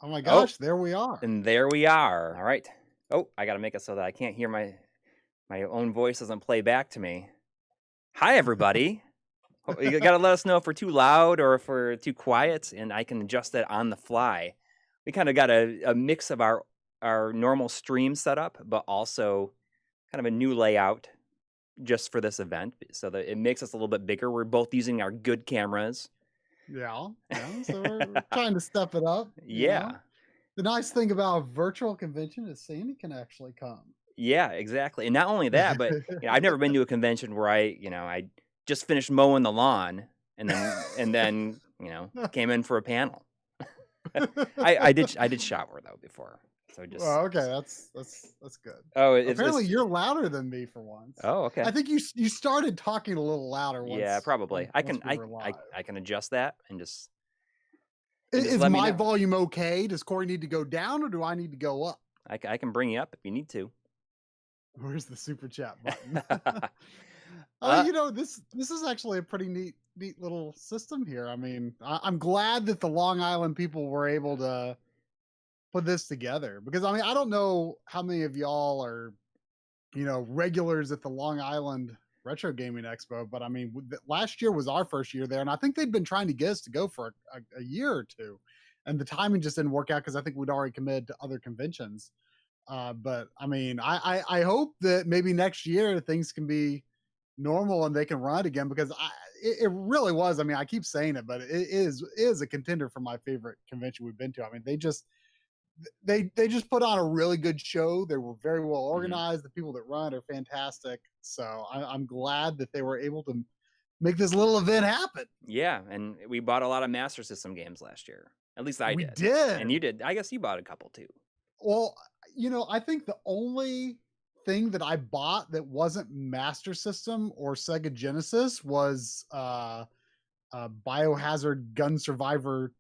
Oh my Oh, gosh, there we are. and there we are. All right. Oh, I got to make it so that I can't hear my own voice doesn't play back to me. Hi, everybody. You got to let us know if we're too loud or if we're too quiet, and I can adjust that on the fly. We kind of got a mix of our normal stream setup, but also kind of a new layout just for this event, so that it makes us a little bit bigger. We're both using our good cameras. Yeah, so we're trying to step it up, Yeah. The nice thing about a virtual convention is Sandy can actually come. Yeah, exactly. And not only that, but I've never been to a convention where I just finished mowing the lawn and then came in for a panel. I did shower though before, so just Well, okay, that's good. oh Apparently, it's you're louder than me for once. oh okay I think you started talking a little louder yeah once probably once we were live. I can adjust that and just Is let me my know. volume okay? Does Corey need to go down or do I need to go up? I can bring you up if you need to. Where's the super chat button? uh, This is actually a pretty neat little system here. I mean, I'm glad that the Long Island people were able to put this together because I mean, I don't know how many of y'all are, regulars at the Long Island Retro Gaming Expo, but I mean, last year was our first year there, and I think they'd been trying to get us to go for a year or two, and the timing just didn't work out because I think we'd already committed to other conventions. But I mean, I hope that maybe next year things can be normal and they can run again because it really was. I mean, I keep saying it, but it is a contender for my favorite convention we've been to. I mean, they just put on a really good show. They were very well organized. The people that run are fantastic. So I'm glad that they were able to make this little event happen. yeah, and we bought a lot of Master System games last year. At least I We did. did. And you did. I guess you bought a couple too. Well, I think the only thing that I bought that wasn't Master System or Sega Genesis was Biohazard Gun Survivor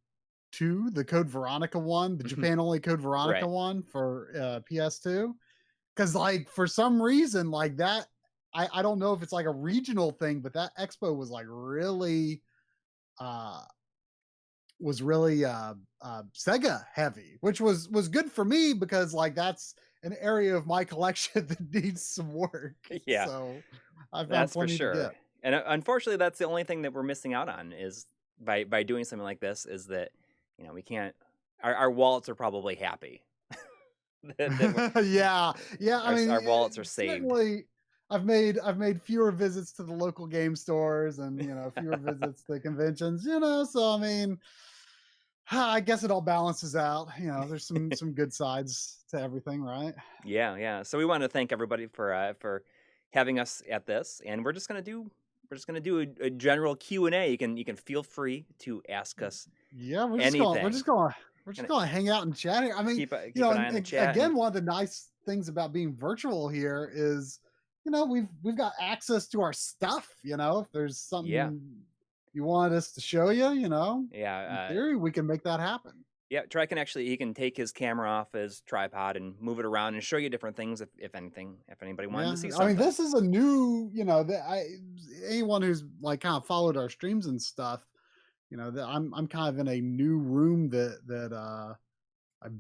2, the Code Veronica one, the Japan only Code Veronica Right. one for PS2. Because like for some reason, like that, I don't know if it's like a regional thing, but that expo was like really Sega heavy, which was good for me because like that's an area of my collection that needs some work. Yeah. So I found That's for plenty to sure. get. And unfortunately, that's the only thing that we're missing out on is by doing something like this is that we can't. Our wallets are probably happy. Yeah. I mean, our wallets are saved. certainly, I've made fewer visits to the local game stores and fewer visits to conventions. So I mean, I guess it all balances out. There's some good sides to everything, right? Yeah. So we want to thank everybody for having us at this, and we're just gonna do a general Q&A. You can feel free to ask us. Yeah, anything. we're just going to hang out and chat here. I mean, keep an eye on the chat. Again, one of the nice things about being virtual here is, we've got access to our stuff. If there's something you want us to show you, in theory, we can make that happen. Yeah, Trey he can take his camera off his tripod and move it around and show you different things if anybody wanted to see something. I mean, this is a new, anyone who's like kind of followed our streams and stuff, that I'm kind of in a new room that I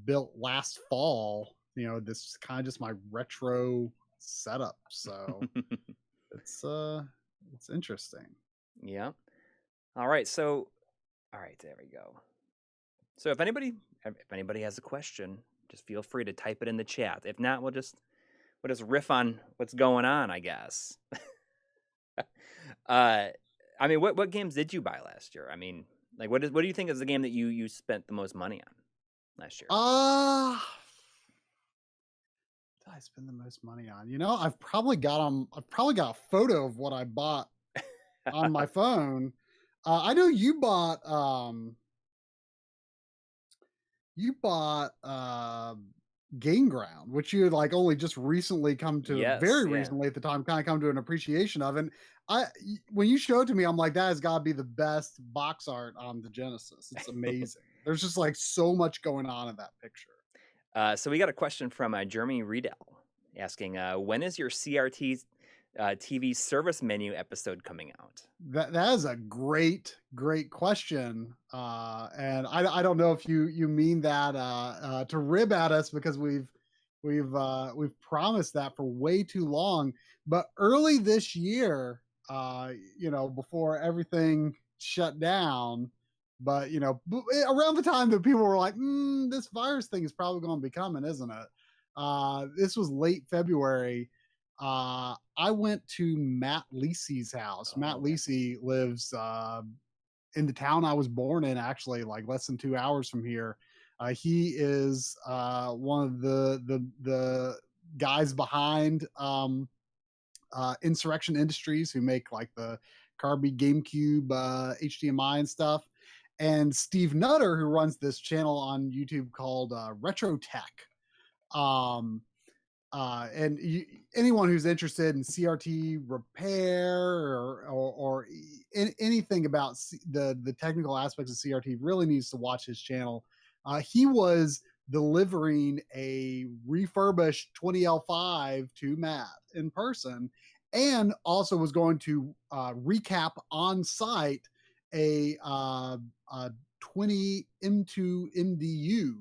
built last fall. This is kind of just my retro setup. So it's interesting. Yeah. All right. There we go. So if anybody has a question, just feel free to type it in the chat. If not, we'll just riff on what's going on, I guess. I mean, what games did you buy last year? I mean, like what do you think is the game that you spent the most money on last year? What did I spend the most money on? I've probably got a photo of what I bought on my phone. I know you bought Game Ground, which you had like only just recently come to recently at the time, kind of come to an appreciation of. And when you showed it to me, I'm like, that has got to be the best box art on the Genesis. It's amazing. There's just like so much going on in that picture. So we got a question from Jeremy Riedel asking, when is your CRT TV service menu episode coming out? That is a great question, and I don't know if you mean that to rib at us because we've promised that for way too long. But early this year, before everything shut down, but around the time that people were like, this virus thing is probably going to be coming, isn't it? This was late February. I went to Matt Lisi's house. Matt Lisi lives in the town I was born in, actually, like less than 2 hours from here. He is one of the guys behind Insurrection Industries, who make like the Kirby GameCube HDMI and stuff. And Steve Nutter, who runs this channel on YouTube called Retrode. And anyone who's interested in CRT repair or anything about the technical aspects of CRT really needs to watch his channel. He was delivering a refurbished 20L5 to Matt in person, and also was going to recap on site a 20 M2 MDU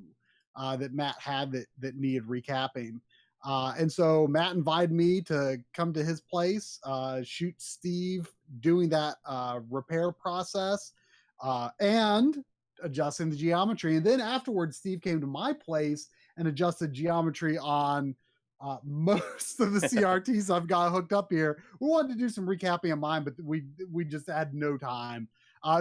that Matt had that needed recapping. And so Matt invited me to come to his place, shoot Steve doing that repair process and adjusting the geometry. And then afterwards, Steve came to my place and adjusted geometry on most of the CRTs I've got hooked up here. We wanted to do some recapping on mine, but we just had no time.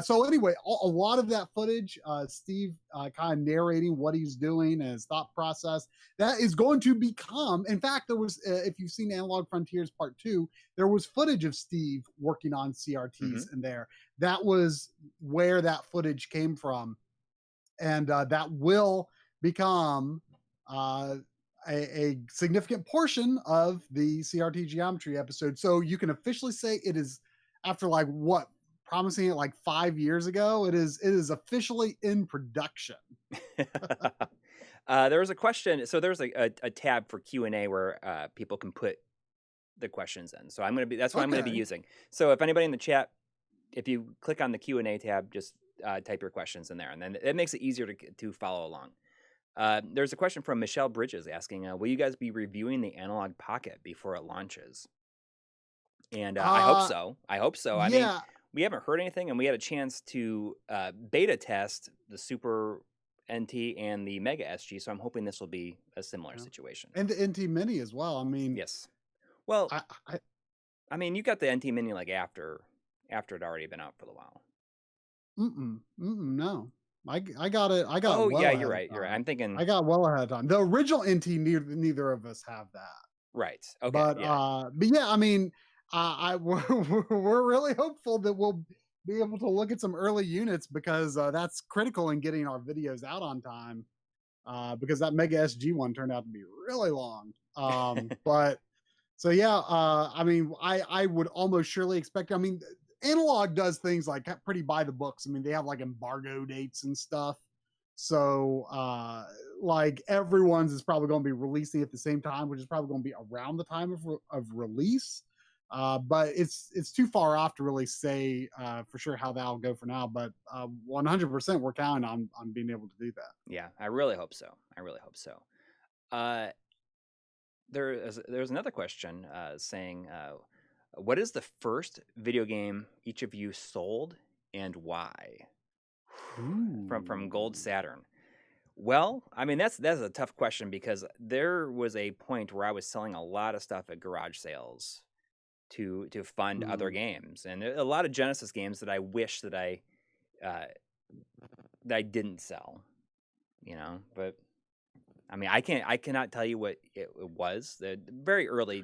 So anyway, a lot of that footage, Steve kind of narrating what he's doing and his thought process, that is going to become, in fact, there was, if you've seen Analog Frontiers Part 2, there was footage of Steve working on CRTs in there. That was where that footage came from. And that will become a significant portion of the CRT geometry episode. So you can officially say it is, after like what, promising it like 5 years ago, it is officially in production. There was a question. So there's a tab for Q&A where people can put the questions in. So that's what I'm going to be using. So if anybody in the chat, if you click on the Q&A tab, just type your questions in there, and then it makes it easier to follow along. There's a question from Michelle Bridges asking, will you guys be reviewing the Analog Pocket before it launches? And I hope so. I mean, we haven't heard anything, and we had a chance to beta test the Super NT and the Mega SG, so I'm hoping this will be a similar situation. And the NT Mini as well. I mean, yes. Well, I mean, you got the NT Mini like after it already been out for a while. No. I got it. Oh, well, yeah, you're right. I'm thinking I got well ahead of time. The original NT, neither of us have that. Right. Okay. But yeah, I mean, we're really hopeful that we'll be able to look at some early units, because that's critical in getting our videos out on time. Because that Mega SG one turned out to be really long. But so yeah, I mean, I would almost surely expect. I mean, Analog does things like pretty by the books. I mean, they have like embargo dates and stuff. So like everyone's is probably going to be releasing at the same time, which is probably going to be around the time of release. But it's too far off to really say for sure how that'll go for now. But 100% we're counting on being able to do that. Yeah, I really hope so. There's another question saying, what is the first video game each of you sold and why? From Gold Saturn. Well, I mean, that's a tough question, because there was a point where I was selling a lot of stuff at garage sales to fund other games, and a lot of Genesis games that I wish that I didn't sell, but I mean, I cannot tell you what it was. The very early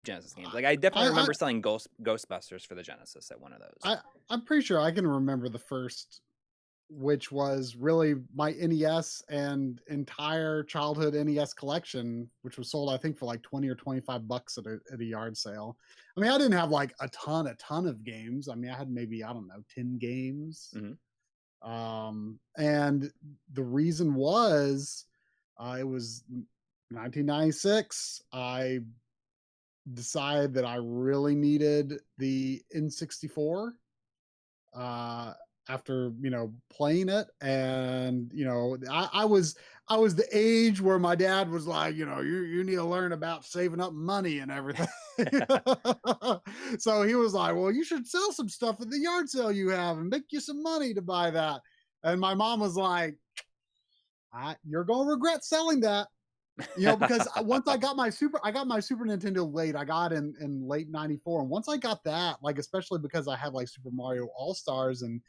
Genesis games, like I definitely remember selling Ghostbusters for the Genesis at one of those. I'm pretty sure I can remember the first, which was really my NES and entire childhood NES collection, which was sold, I think, for like 20 or 25 bucks at a yard sale. I mean, I didn't have like a ton of games. I mean, I had maybe, I don't know, 10 games. And the reason was, it was 1996. I decided that I really needed the N64 uh after playing it. And I was the age where my dad was like, you need to learn about saving up money and everything. So he was like, well, you should sell some stuff at the yard sale you have and make you some money to buy that. And my mom was like, you're gonna regret selling that. Because once I got my Super Nintendo late. I got in late '94, and once I got that, like, especially because I had like Super Mario All Stars, and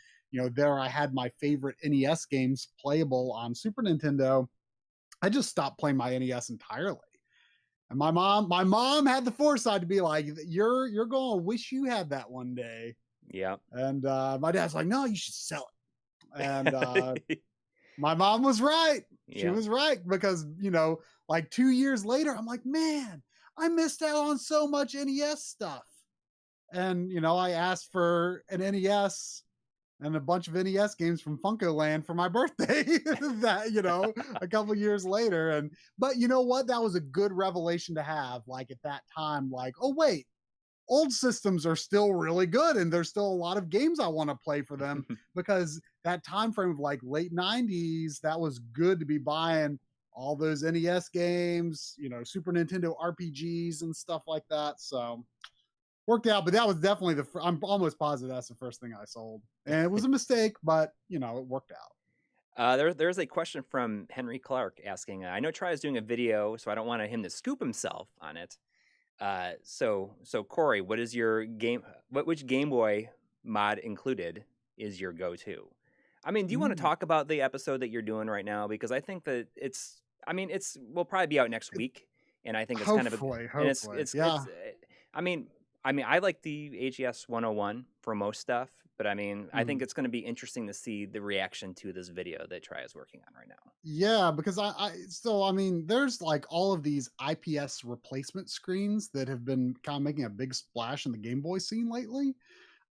there I had my favorite NES games playable on Super Nintendo. I just stopped playing my NES entirely. And my mom had the foresight to be like, "You're gonna wish you had that one day." Yeah. And my dad's like, "No, you should sell it." And my mom was right. She Yeah. was right, because, like 2 years later, I'm like, man, I missed out on so much NES stuff. And, I asked for an NES and a bunch of NES games from Funko Land for my birthday a couple years later. But you know what? That was a good revelation to have, like, at that time, like, oh, wait, old systems are still really good, and there's still a lot of games I want to play for them, because that time frame of like late 90s, that was good to be buying all those NES games, Super Nintendo RPGs and stuff like that. So worked out. But that was definitely I'm almost positive that's the first thing I sold, and it was a mistake, but it worked out. There's a question from Henry Clark asking, I know Try is doing a video, so I don't want him to scoop himself on it. So Coury, what is your which Game Boy mod included is your go-to? I mean, do you want to talk about the episode that you're doing right now? Because I think that will probably be out next week, and I think it's hopefully, yeah. I like the AGS 101 for most stuff, but I think it's going to be interesting to see the reaction to this video that Try is working on right now. Yeah, because there's like all of these IPS replacement screens that have been kind of making a big splash in the Game Boy scene lately.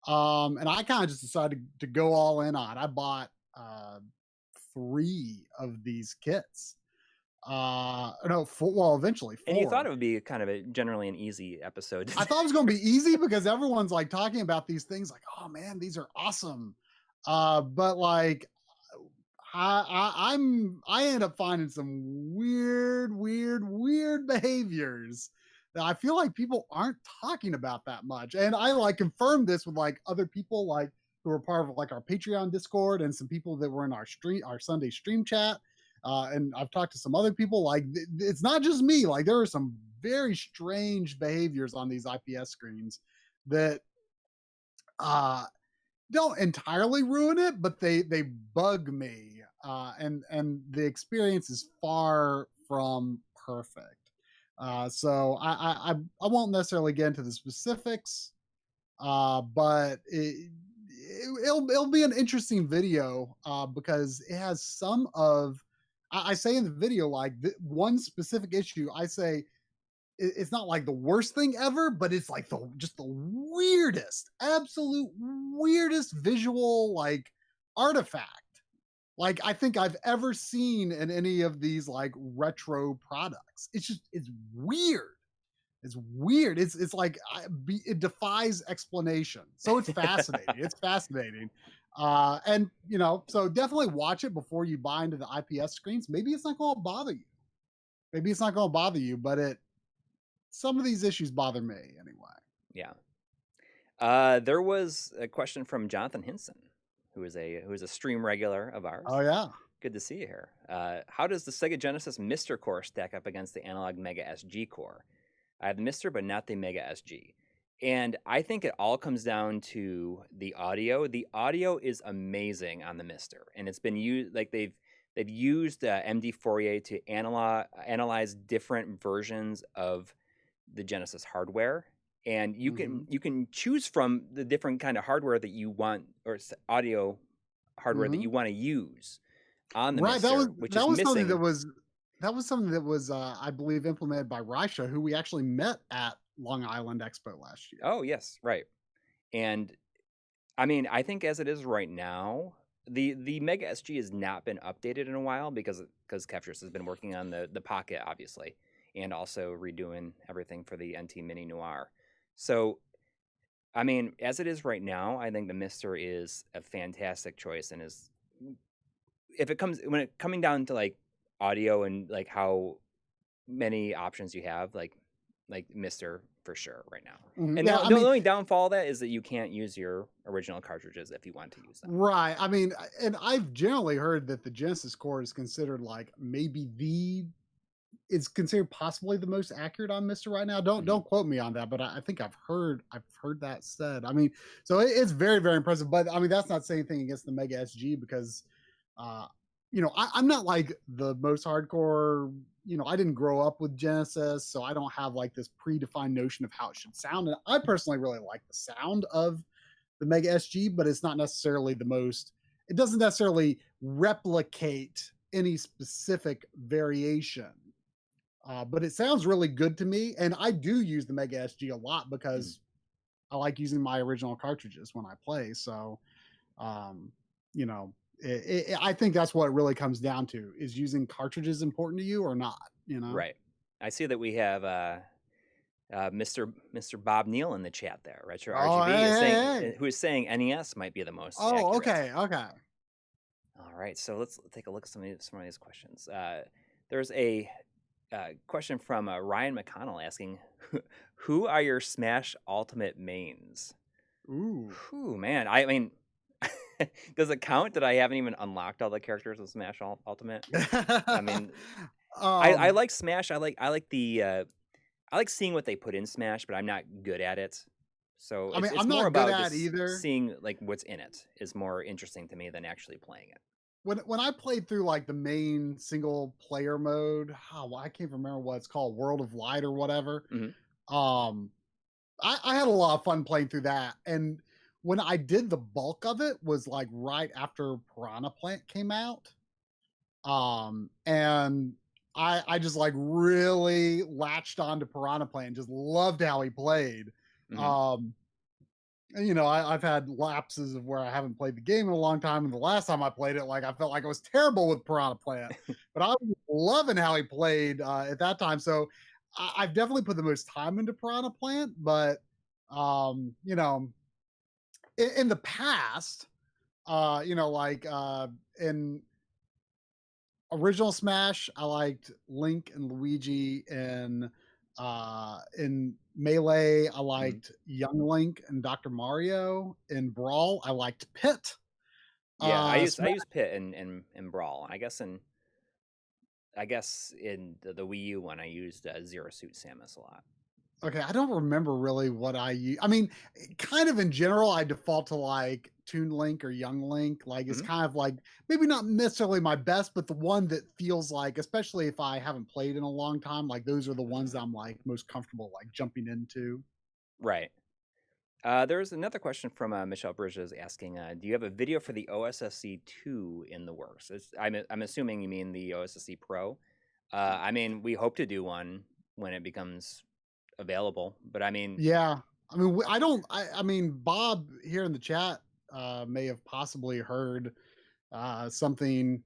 And I kind of just decided to go all in on. I bought 3 of these kits. No, eventually 4. And you thought it would be kind of generally an easy episode. I thought it was going to be easy because everyone's like talking about these things like, oh man, these are awesome. But like, I end up finding some weird behaviors that I feel like people aren't talking about that much. And I like confirmed this with like other people, like, who were part of like our Patreon Discord, and some people that were in our Sunday stream chat. And I've talked to some other people. Like, it's not just me. Like, there are some very strange behaviors on these IPS screens that don't entirely ruin it, but they bug me. And the experience is far from perfect. So I won't necessarily get into the specifics, but it'll be an interesting video, because it has some of, I say in the video, like, one specific issue, I say it's not like the worst thing ever, but it's like just the weirdest, absolute weirdest visual, like, artifact, like, I think I've ever seen in any of these like retro products. It's weird. It's weird. It's like, it defies explanation. So it's fascinating. It's fascinating. And so definitely watch it before you buy into the IPS screens. Maybe it's not going to bother you. But some of these issues bother me anyway. Yeah. There was a question from Jonathan Hinson, who is a stream regular of ours. Oh yeah. Good to see you here. How does the Sega Genesis Mr. core stack up against the analog Mega SG core? I have the Mr., but not the Mega SG. And I think it all comes down to the audio. The audio is amazing on the Mr., and it's been used, like, they've used MD Fourier to analyze different versions of the Genesis hardware, and you can choose from the different kind of hardware that you want, or audio hardware that you want to use on the Mr., which is missing. That was something that was, I believe, implemented by Raisha, who we actually met at Long Island Expo last year. Oh, yes, right. And I think as it is right now, the Mega SG has not been updated in a while, because Kevtris has been working on the Pocket, obviously. and also redoing everything for the NT Mini Noir. So, I mean, as it is right now, I think the Mister is a fantastic choice, and is if it comes when it coming down to like audio and like how many options you have, like Mister for sure right now. And Yeah, I the mean, only downfall of that is that you can't use your original cartridges if you want to use them. right. I mean, and I've generally heard that the Genesis core is considered like maybe it's considered possibly the most accurate on Mister right now. Don't quote me on that, but I think I've heard that said. I mean, so it's very, very impressive. But I mean, that's not saying anything against the Mega SG because you know, I'm not like the most hardcore, you know, I didn't grow up with Genesis, so I don't have like this predefined notion of how it should sound. And I personally really like the sound of the Mega SG, but it's not necessarily the most, it doesn't necessarily replicate any specific variation. But it sounds really good to me. And I do use the Mega SG a lot because I like using my original cartridges when I play. So, you know, I think that's what it really comes down to: is using cartridges important to you or not? You know, Right. I see that we have Mr. Bob Neal in the chat there. Retro Oh, RGB is saying hey. who is saying NES might be the most Oh, accurate. okay. All right, so let's take a look at some of these questions. There's a question from Ryan McConnell asking, "Who are your Smash Ultimate mains?" Ooh. Whew, man. I mean, does it count that I haven't even unlocked all the characters of Smash Ultimate? I mean, I like Smash. I like the I like seeing what they put in Smash, but I'm not good at it. So I mean, it's I'm more not good about at just either. seeing like what's in it is more interesting to me than actually playing it. When I played through like the main single player mode, I can't remember what it's called, World of Light or whatever. Um, I had a lot of fun playing through that. And when I did the bulk of it was like right after Piranha Plant came out. And I just like really latched onto Piranha Plant and just loved how he played. And, you know, I've had lapses of where I haven't played the game in a long time. And the last time I played it, like I felt like I was terrible with Piranha Plant, but I was loving how he played at that time. So I've definitely put the most time into Piranha Plant, but you know, in the past, you know, like in original Smash, I liked Link and Luigi. In Melee, I liked Young Link and Dr. Mario. In Brawl, I liked Pit. Yeah, I use Smash, Pit in Brawl. I guess in the Wii U one, I used Zero Suit Samus a lot. okay, I don't remember really what I use. I mean, kind of in general, I default to like Toon Link or Young Link. Like it's kind of like maybe not necessarily my best, but the one that feels like, especially if I haven't played in a long time, like those are the ones that I'm like most comfortable like jumping into. Right. There's another question from Michelle Bridges asking, do you have a video for the OSSC 2 in the works? I'm assuming you mean the OSSC Pro. I mean, we hope to do one when it becomes available, but I mean, yeah, I mean, I mean, Bob here in the chat may have possibly heard something.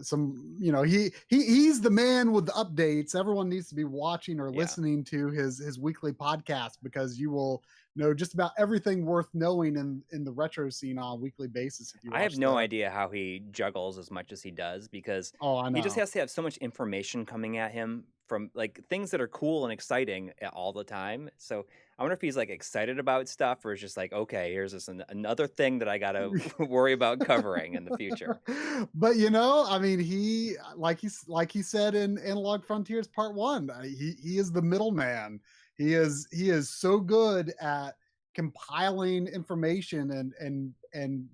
You know, he's the man with the updates. Everyone needs to be watching or listening to his weekly podcast because you will know just about everything worth knowing in the retro scene on a weekly basis. If you I have no idea how he juggles as much as he does because he just has to have so much information coming at him from like things that are cool and exciting all the time. So I wonder if he's like excited about stuff or is just like, okay, here's this another thing that I gotta worry about covering in the future. But you know, I mean, he like he said in Analog Frontiers Part 1, he is the middleman. He is so good at compiling information and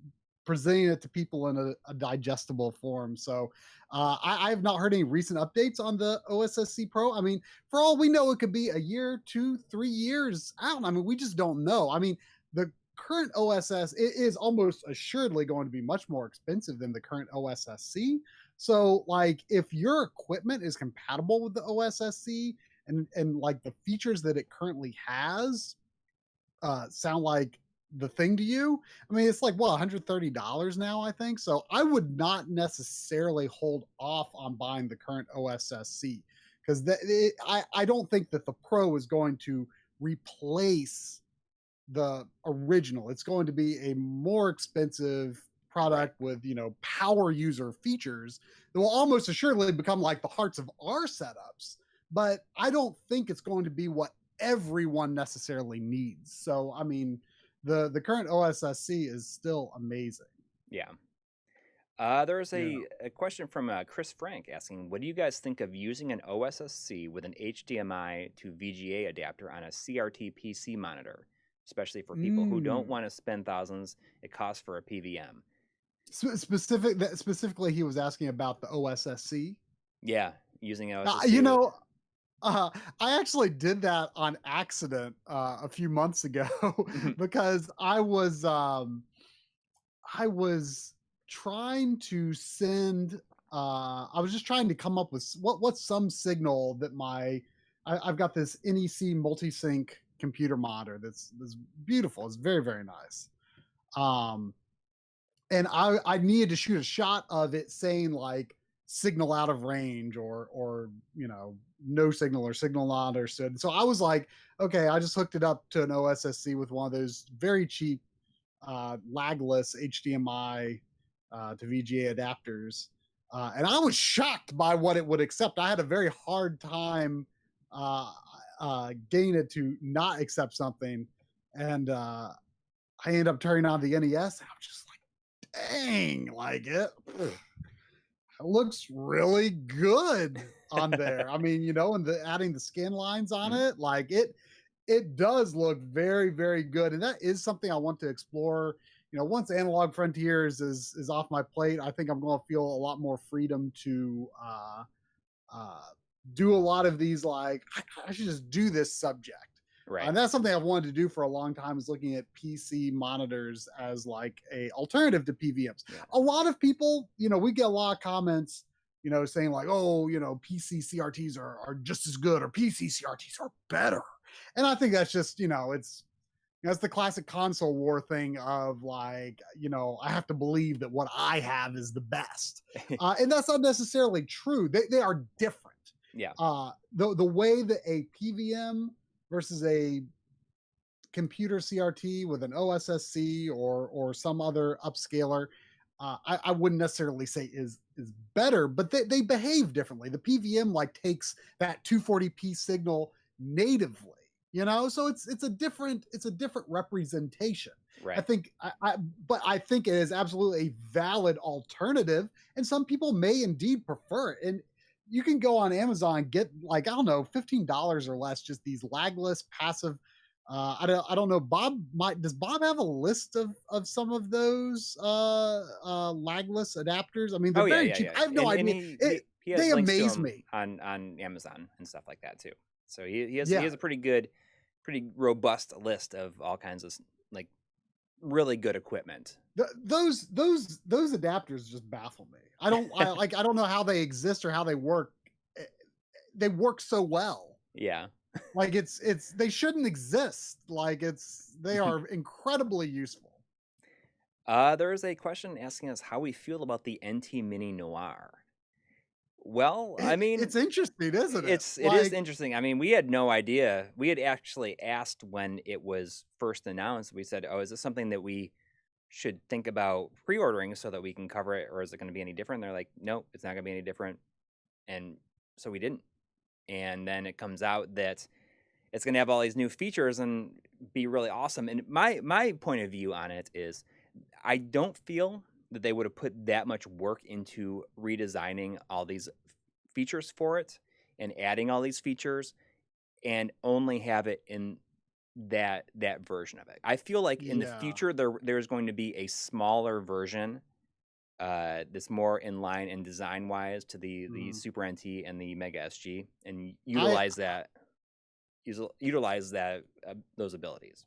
presenting it to people in a digestible form. So I have not heard any recent updates on the OSSC Pro. I mean, for all we know, it could be a year, 2, 3 years out. I mean, we just don't know. I mean, the current OSS is almost assuredly going to be much more expensive than the current OSSC. So, like, if your equipment is compatible with the OSSC and like the features that it currently has sound like the thing to you, I mean, it's like what, $130 now, I think. So I would not necessarily hold off on buying the current OSSC because I don't think that the Pro is going to replace the original. It's going to be a more expensive product with, you know, power user features that will almost assuredly become like the hearts of our setups. But I don't think it's going to be what everyone necessarily needs. So, I mean, the current OSSC is still amazing. Yeah. There's a question from Chris Frank asking, what do you guys think of using an OSSC with an HDMI to VGA adapter on a CRT PC monitor, especially for people who don't want to spend thousands it costs for a PVM? Specifically, he was asking about the OSSC. Yeah, using OSSC. You know, I actually did that on accident a few months ago because I was trying to send. I was just trying to come up with what's some signal that I've got this NEC multi-sync computer monitor that's beautiful. It's very, very nice. And I needed to shoot a shot of it saying like signal out of range or you know, no signal or signal not understood. So I was like, okay, I just hooked it up to an OSSC with one of those very cheap lagless HDMI to VGA adapters. And I was shocked by what it would accept. I had a very hard time getting it to not accept something. And I ended up turning on the NES and I'm just like, dang, like it looks really good on there. I mean, you know, and adding the skin lines on it, like it does look very, very good. And that is something I want to explore. You know, once Analog Frontiers is off my plate, I think I'm going to feel a lot more freedom to do a lot of these. Like, I should just do this subject. Right. And that's something I've wanted to do for a long time, is looking at PC monitors as like a alternative to PVMs. Yeah. A lot of people, you know, we get a lot of comments, you know, saying like, oh, you know, PC CRTs are just as good, or PC CRTs are better. And I think that's just, you know, it's the classic console war thing of like, you know, I have to believe that what I have is the best. And that's not necessarily true. They are different. Yeah. The way that a PVM versus a computer CRT with an OSSC or some other upscaler, I wouldn't necessarily say is better, but they behave differently. The PVM like takes that 240p signal natively, you know, so it's a different representation. Right. I think but I think it is absolutely a valid alternative, and some people may indeed prefer it. And you can go on Amazon and get, like, I don't know, $15 or less, just these lagless passive. I don't know. Does Bob have a list of some of those lagless adapters? I mean, they're very cheap. I have no idea. They amaze me on Amazon and stuff like that too. So he has a pretty robust list of all kinds of like really good equipment. Those adapters just baffle me. I don't know how they exist or how they work. They work so well. Yeah. Like they shouldn't exist. Like they are incredibly useful. There is a question asking us how we feel about the NT Mini Noir. Well, I mean, it's interesting, isn't it? It is interesting. I mean, we had no idea. We had actually asked when it was first announced. We said, "Oh, is this something that we should think about pre-ordering so that we can cover it, or is it going to be any different?" And they're like, "No, it's not going to be any different." And so we didn't. And then it comes out that it's going to have all these new features and be really awesome. And my point of view on it is, I don't feel that they would have put that much work into redesigning all these features for it and adding all these features and only have it in that version of it. I feel like in the future there's going to be a smaller version that's more in line and design wise to the Super NT and the Mega SG, and utilize those abilities.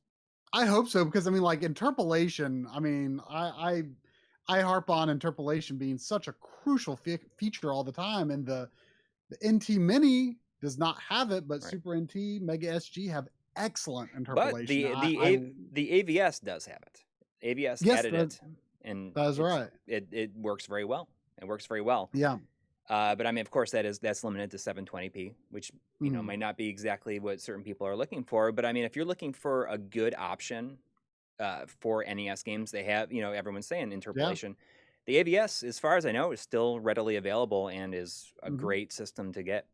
I hope so, because I mean, like, interpolation, I mean, I harp on interpolation being such a crucial feature all the time, and the NT Mini does not have it, but right. Super NT, Mega SG have excellent interpolation. But the AVS does have it. AVS added it, and that's right. It works very well. It works very well. Yeah. But I mean, of course, that's limited to 720p, which Mhm. might not be exactly what certain people are looking for. But I mean, if you're looking for a good option for NES games, they have, everyone's saying Yeah. interpolation. The AVS, as far as I know, is still readily available and is a Mhm. great system to get.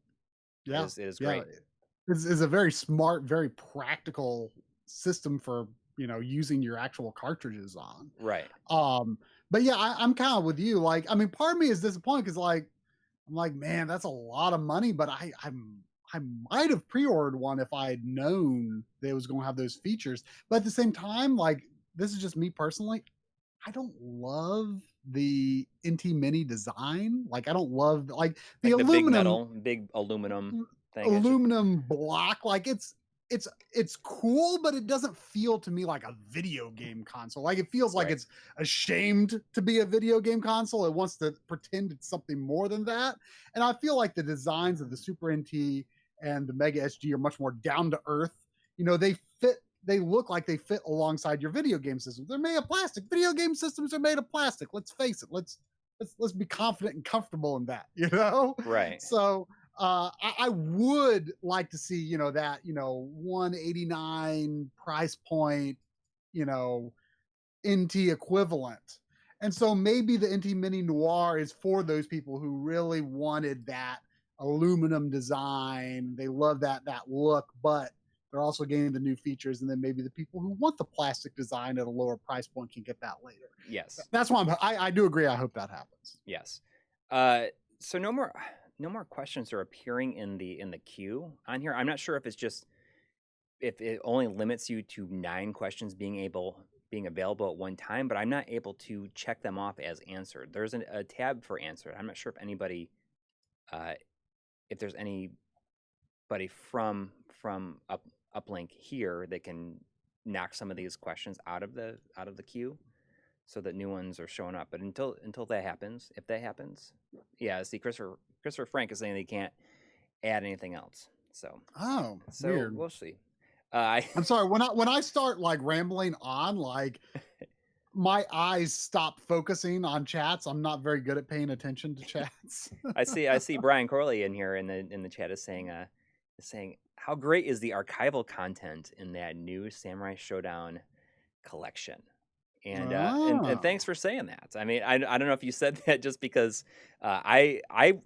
Yeah. It is Yeah. great. It's a very smart, very practical system for, using your actual cartridges on. Right. But yeah, I'm kind of with you. Like, I mean, part of me is disappointed because, like, I'm like, man, that's a lot of money. But I might have pre-ordered one if I had known that it was going to have those features. But at the same time, like, this is just me personally. I don't love the NT Mini design. Like, I don't love like the Like the big aluminum metal, big aluminum thing. It's just aluminum block. Like, it's cool, but it doesn't feel to me like a video game console. Like, it feels like right. it's ashamed to be a video game console. It wants to pretend it's something more than that. And I feel like the designs of the Super NT and the Mega SG are much more down to earth. They look like they fit alongside your video game systems. They're made of plastic. Video game systems are made of plastic. Let's face it. Let's be confident and comfortable in that, Right. So I would like to see, that, 189 price point, NT equivalent. And so maybe the NT Mini Noir is for those people who really wanted that aluminum design. They love that look, but they're also getting the new features. And then maybe the people who want the plastic design at a lower price point can get that later. Yes. That's why I do agree. I hope that happens. Yes. So no more questions are appearing in the queue on here. I'm not sure if it's just if it only limits you to 9 questions being available at one time, but I'm not able to check them off as answered. There's a tab for answered. I'm not sure if anybody, if there's anybody from UPLINK here that can knock some of these questions out of the queue, so that new ones are showing up. But until that happens, if that happens, yeah. See, Christopher Frank is saying they can't add anything else. So Weird. we'll see. I'm sorry, when I start like rambling on, like my eyes stop focusing on chats. I'm not very good at paying attention to chats. I see Brian Corley in here in the chat is saying how great is the archival content in that new Samurai Showdown collection. And thanks for saying that. I mean, I don't know if you said that just because I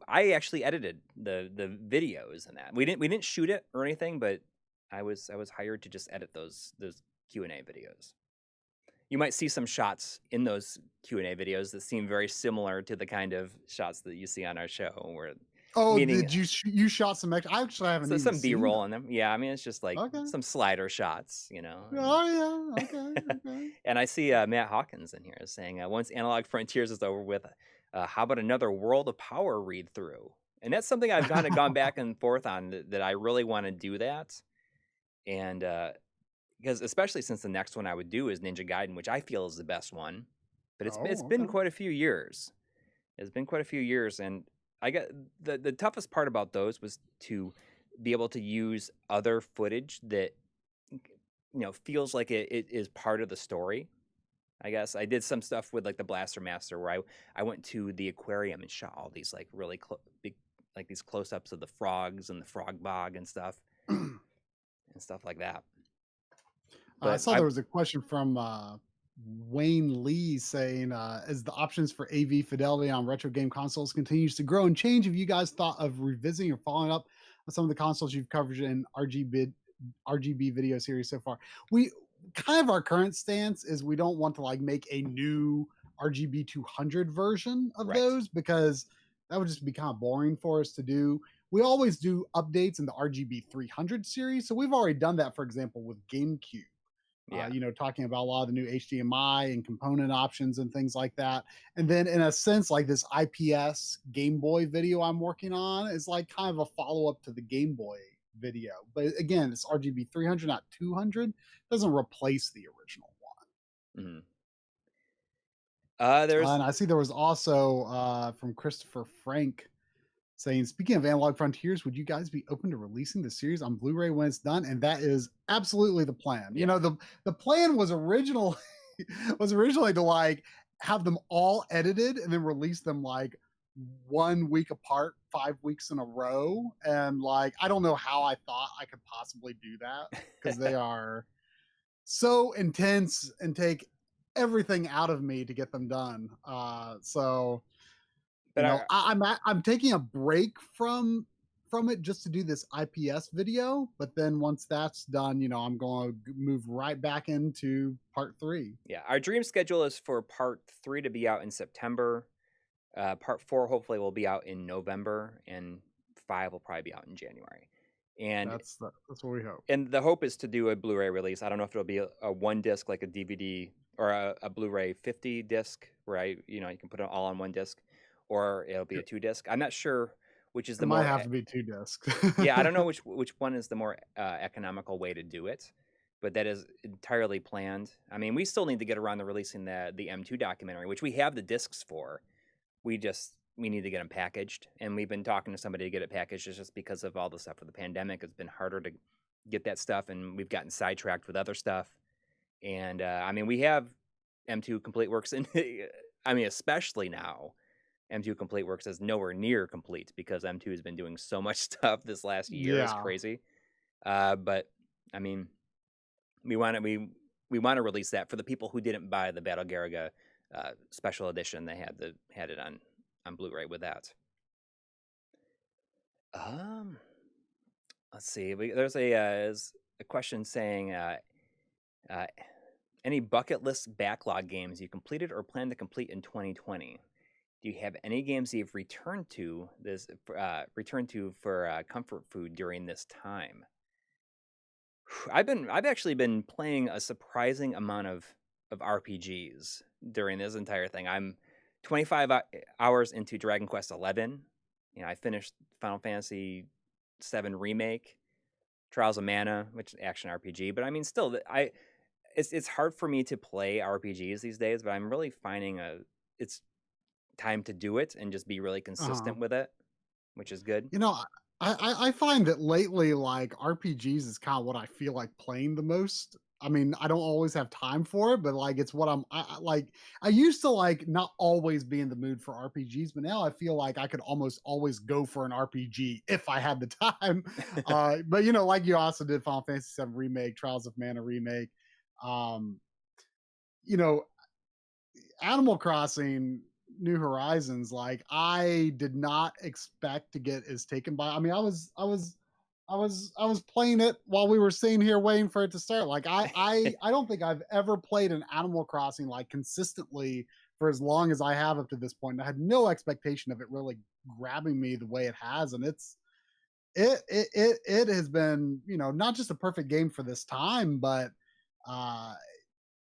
actually edited the videos and that we didn't shoot it or anything, but I was hired to just edit those Q&A videos. You might see some shots in those Q&A videos that seem very similar to the kind of shots that you see on our show. Where did you shot some extra? I actually haven't even some seen B-roll in them. Yeah, I mean it's just like Okay. some slider shots, Oh yeah, okay. And I see Matt Hawkins in here saying, once Analog Frontiers is over with, how about another World of Power read through? And that's something I've kind of gone back and forth on that I really want to do that. And because especially since the next one I would do is Ninja Gaiden, which I feel is the best one, but it's been quite a few years. It's been quite a few years, and I got the toughest part about those was to be able to use other footage that feels like it is part of the story. I guess I did some stuff with like the Blaster Master where I went to the aquarium and shot all these like really big like these close-ups of the frogs and the frog bog and stuff and stuff like that. I saw there was a question from Wayne Lee saying, as the options for AV fidelity on retro game consoles continues to grow and change, have you guys thought of revisiting or following up on some of the consoles you've covered in RGB video series so far? We kind of, our current stance is we don't want to like make a new RGB 200 version of those, because that would just be kind of boring for us to do. We always do updates in the RGB 300 series. So we've already done that, for example, with GameCube. Talking about a lot of the new HDMI and component options and things like that. And then in a sense, like this IPS Game Boy video I'm working on is like kind of a follow-up to the Game Boy video. But again, it's RGB 300, not 200. It doesn't replace the original one. Mm-hmm. And I see there was also from Christopher Frank saying, speaking of Analog Frontiers, would you guys be open to releasing the series on Blu-ray when it's done? And that is absolutely the plan. Yeah. The plan was originally to like have them all edited and then release them like 1 week apart, 5 weeks in a row, and like I don't know how I thought I could possibly do that because they are so intense and take everything out of me to get them done. So But I'm taking a break from it just to do this IPS video, but then once that's done, I'm going to move right back into part 3. Yeah, our dream schedule is for part 3 to be out in September. Part 4 hopefully will be out in November, and 5 will probably be out in January. And that's what we hope. And the hope is to do a Blu-ray release. I don't know if it'll be a 1 disc like a DVD or a Blu-ray 50 disc where you can put it all on 1 disc, or it'll be a 2 disc. I'm not sure which is the more. Might have to be 2 discs. Yeah, I don't know which one is the more economical way to do it, but that is entirely planned. I mean, we still need to get around to releasing the M2 documentary, which we have the discs for. We need to get them packaged, and we've been talking to somebody to get it packaged. It's just because of all the stuff with the pandemic, it's been harder to get that stuff, and we've gotten sidetracked with other stuff. And I mean, we have M2 Complete Works, and I mean, especially now, M2 Complete Works is nowhere near complete because M2 has been doing so much stuff this last year. It's crazy. But I mean, we want to release that for the people who didn't buy the Battle Garaga special edition. They had it on Blu-ray with that. Let's see. There's a question saying, any bucket list backlog games you completed or plan to complete in 2020? Do you have any games you've returned to for comfort food during this time? I've actually been playing a surprising amount of RPGs during this entire thing. I'm 25 hours into Dragon Quest XI. I finished Final Fantasy VII Remake, Trials of Mana, which is an action RPG. But I mean, still, it's hard for me to play RPGs these days. But I'm really finding it's time to do it and just be really consistent with it, which is good. I find that lately, like RPGs is kind of what I feel like playing the most. I mean, I don't always have time for it, but like it's what I used to like not always be in the mood for RPGs, but now I feel like I could almost always go for an RPG if I had the time. But like you also did Final Fantasy VII Remake, Trials of Mana Remake. Animal Crossing New Horizons, like I did not expect to get as taken by. I mean, I was playing it while we were sitting here waiting for it to start. Like I don't think I've ever played an Animal Crossing like consistently for as long as I have up to this point. And I had no expectation of it really grabbing me the way it has, and it has been not just a perfect game for this time, but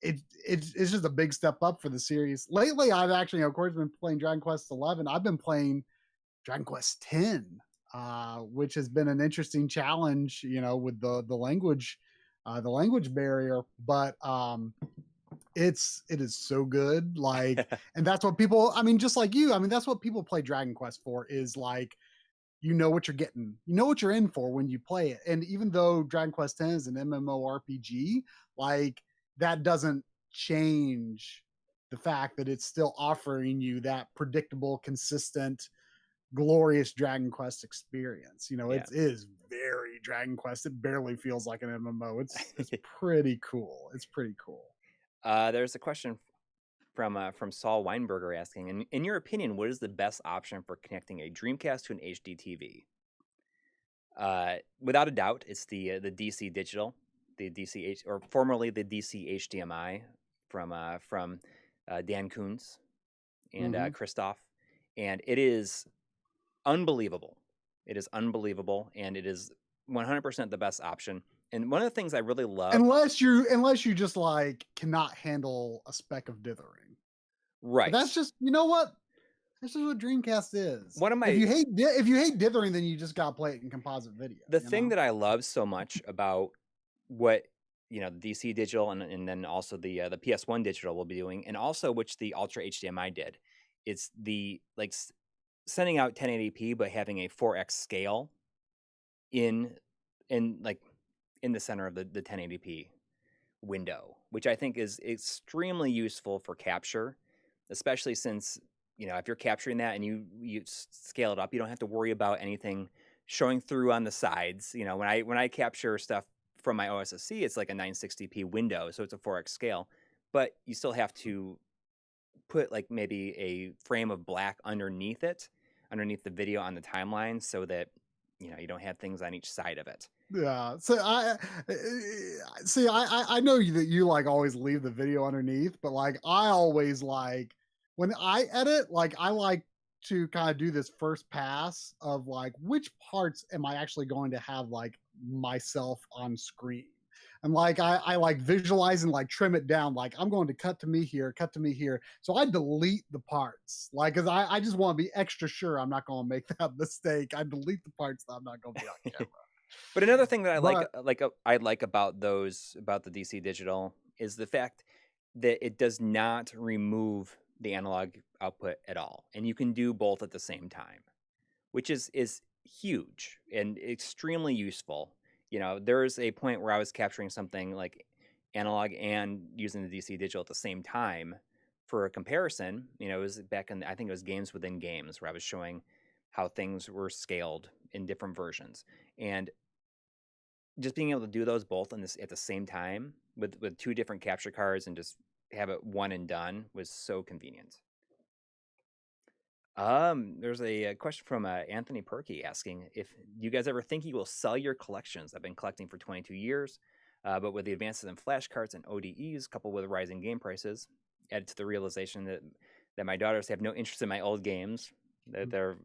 it's just a big step up for the series. Lately, I've actually, of course, been playing Dragon Quest 11. I've been playing Dragon Quest 10, which has been an interesting challenge, with the language barrier. But it is so good. Like, and that's what people. I mean, just like you. I mean, that's what people play Dragon Quest for. Is like, what you're getting, what you're in for when you play it. And even though Dragon Quest 10 is an MMORPG, like that doesn't change the fact that it's still offering you that predictable, consistent, glorious Dragon Quest experience. It is very Dragon Quest. It barely feels like an MMO. It's pretty cool. It's pretty cool. There's a question from Saul Weinberger asking, in your opinion, what is the best option for connecting a Dreamcast to an HD TV? Without a doubt, it's the DC Digital, the DC or formerly the DC HDMI from Dan Kuntz and Christoph, and it is unbelievable. It is unbelievable, and it is 100% the best option. And one of the things I really love, unless you just like cannot handle a speck of dithering, right? But that's just what. This is what Dreamcast is. One of my, if you hate dithering, then you just gotta play it in composite video. The thing that I love so much about what DC Digital and then also the PS1 Digital will be doing, and also which the Ultra HDMI did, it's the like sending out 1080p but having a 4x scale in the center of the 1080p window, which I think is extremely useful for capture, especially since you know, if you're capturing that and you scale it up, you don't have to worry about anything showing through on the sides. You know, when I capture stuff from my OSSC, it's like a 960p window, so it's a 4x scale, but you still have to put like maybe a frame of black underneath the video on the timeline, so that, you know, you don't have things on each side of it. Yeah. So see, I know that you like always leave the video underneath, but like I always like when I edit, like I like to kind of do this first pass of like which parts am I actually going to have like myself on screen. And like I like visualize and like trim it down. Like I'm going to cut to me here, cut to me here. So I delete the parts, like because I just want to be extra sure I'm not going to make that mistake. I delete the parts that I'm not going to be on camera. But another thing that But I like about the DC Digital is the fact that it does not remove the analog output at all, and you can do both at the same time, which is huge and extremely useful. You know, there's a point where I was capturing something like analog and using the DC Digital at the same time for a comparison. You know, it was back in, I think it was Games Within Games, where I was showing how things were scaled in different versions, and just being able to do those both at the same time with two different capture cards and just have it one and done was so convenient. There's a question from Anthony Perky asking if you guys ever think you will sell your collections. I've been collecting for 22 years, but with the advances in flash cards and ODEs, coupled with rising game prices, added to the realization that my daughters have no interest in my old games, that they're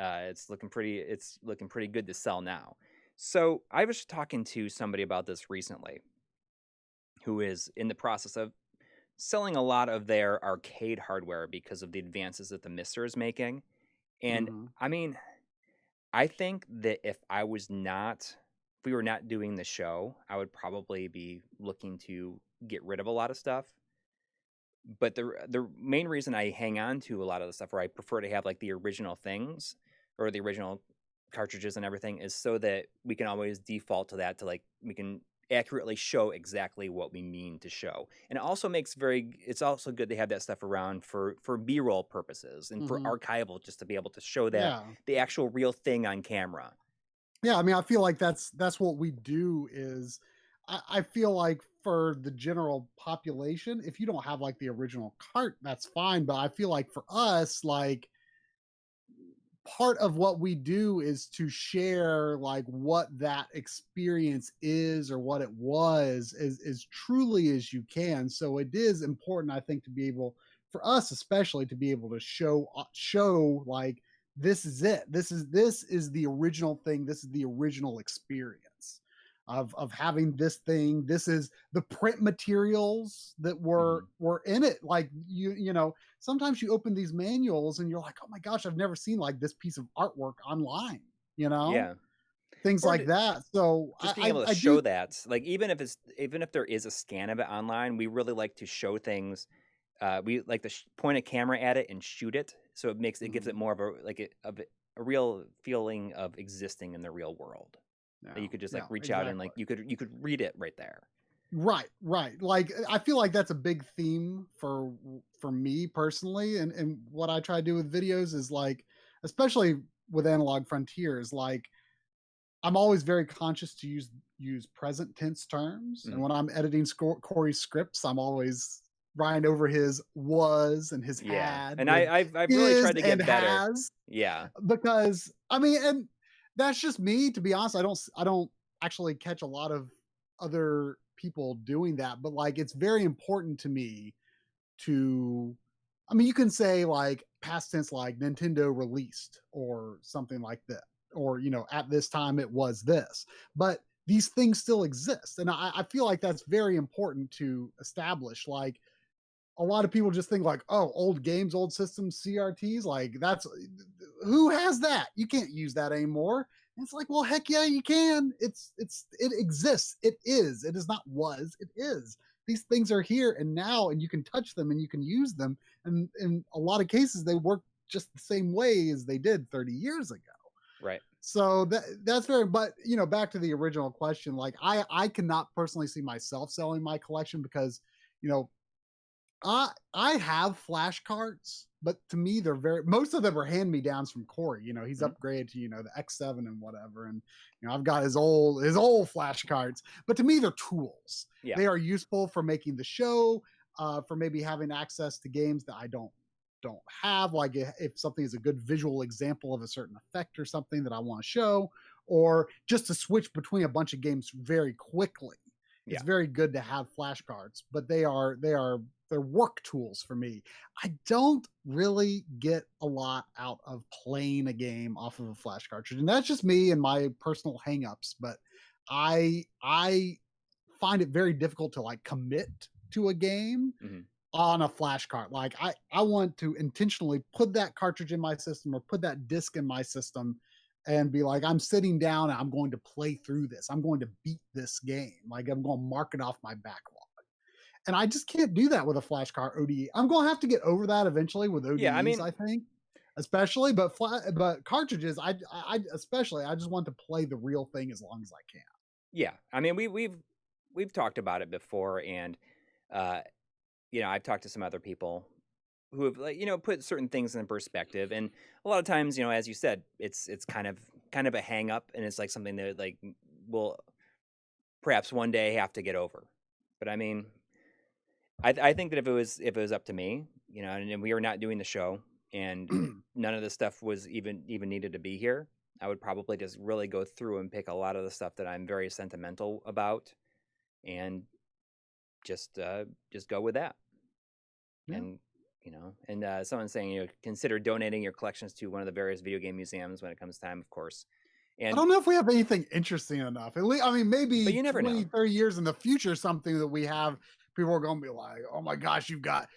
it's looking pretty good to sell now. So I was talking to somebody about this recently, who is in the process of selling a lot of their arcade hardware because of the advances that the Mister is making. And I mean, I think that if we were not doing the show, I would probably be looking to get rid of a lot of stuff. But the main reason I hang on to a lot of the stuff, or I prefer to have like the original things or the original cartridges and everything, is so that we can always default to that, to like we can accurately show exactly what we mean to show. And it also it's also good to have that stuff around for B-roll purposes and for archival, just to be able to show that the actual real thing on camera. Yeah, I mean, I feel like that's what we do. Is I feel like for the general population, if you don't have like the original cart, that's fine. But I feel like for us, like part of what we do is to share like what that experience is or what it was as truly as you can. So it is important, I think, to be able, for us especially, to be able to show like this is it. This is the original thing. This is the original experience of having this thing. This is the print materials that were in it. Like you know, sometimes you open these manuals and you're like, oh my gosh, I've never seen like this piece of artwork online, you know? Yeah. Things like that. So just being able to show that, like, even if there is a scan of it online, we really like to show things. We like to point a camera at it and shoot it, so it gives it more of a real feeling of existing in the real world. That you could just like reach out and like you could read it right there. Right. Like I feel like that's a big theme for me personally, and what I try to do with videos is like, especially with Analog Frontiers, like I'm always very conscious to use present tense terms, and when I'm editing Coury's scripts, I'm always Ryan over his was and his had. And I've really tried to get better. Has, because I mean, and that's just me, to be honest. I don't actually catch a lot of other people doing that, but like it's very important to me to, I mean, you can say like past tense, like Nintendo released or something like that, or you know, at this time it was this, but these things still exist, and I feel like that's very important to establish. Like a lot of people just think like, oh, old games, old systems, CRTs, like that's, who has that? You can't use that anymore. And it's like, well, heck yeah, you can. It exists. It is not was, it is. These things are here and now, and you can touch them and you can use them. And in a lot of cases, they work just the same way as they did 30 years ago. Right. So that's very, but you know, back to the original question, like I cannot personally see myself selling my collection because, you know, I have flash carts, but to me they're most of them are hand me downs from Coury. You know, he's Mhm. upgraded to, the X7 and whatever, and I've got his old flash carts. But to me, they're tools. Yeah. They are useful for making the show, for maybe having access to games that I don't have. Like if something is a good visual example of a certain effect or something that I want to show, or just to switch between a bunch of games very quickly. It's Yeah. very good to have flash cards, but they're work tools for me. I don't really get a lot out of playing a game off of a flash cartridge, and that's just me and my personal hangups. But I find it very difficult to like commit to a game Mhm. on a flash card. Like I want to intentionally put that cartridge in my system or put that disc in my system and be like, I'm sitting down and I'm going to play through this. I'm going to beat this game. Like I'm going to mark it off my backlog. And I just can't do that with a flash card ODE. I'm going to have to get over that eventually with Yeah, I ODEs, mean, I think. Especially, but cartridges, I especially, I just want to play the real thing as long as I can. yeah. I mean, we've talked about it before, and uh, I've talked to some other people who have like, put certain things in perspective, and a lot of times, as you said, it's kind of a hang up, and it's like something that like will perhaps one day have to get over. But I mean, I think that if it was up to me, and we were not doing the show, and none of the stuff was even needed to be here, I would probably just really go through and pick a lot of the stuff that I'm very sentimental about, and just go with that. Yeah. And someone's saying, consider donating your collections to one of the various video game museums when it comes time, of course. I And don't know if we have anything interesting enough. At least, I mean, but maybe you never 20, know. 30 years in the future, something that we have, people are going to be like, oh my gosh, you got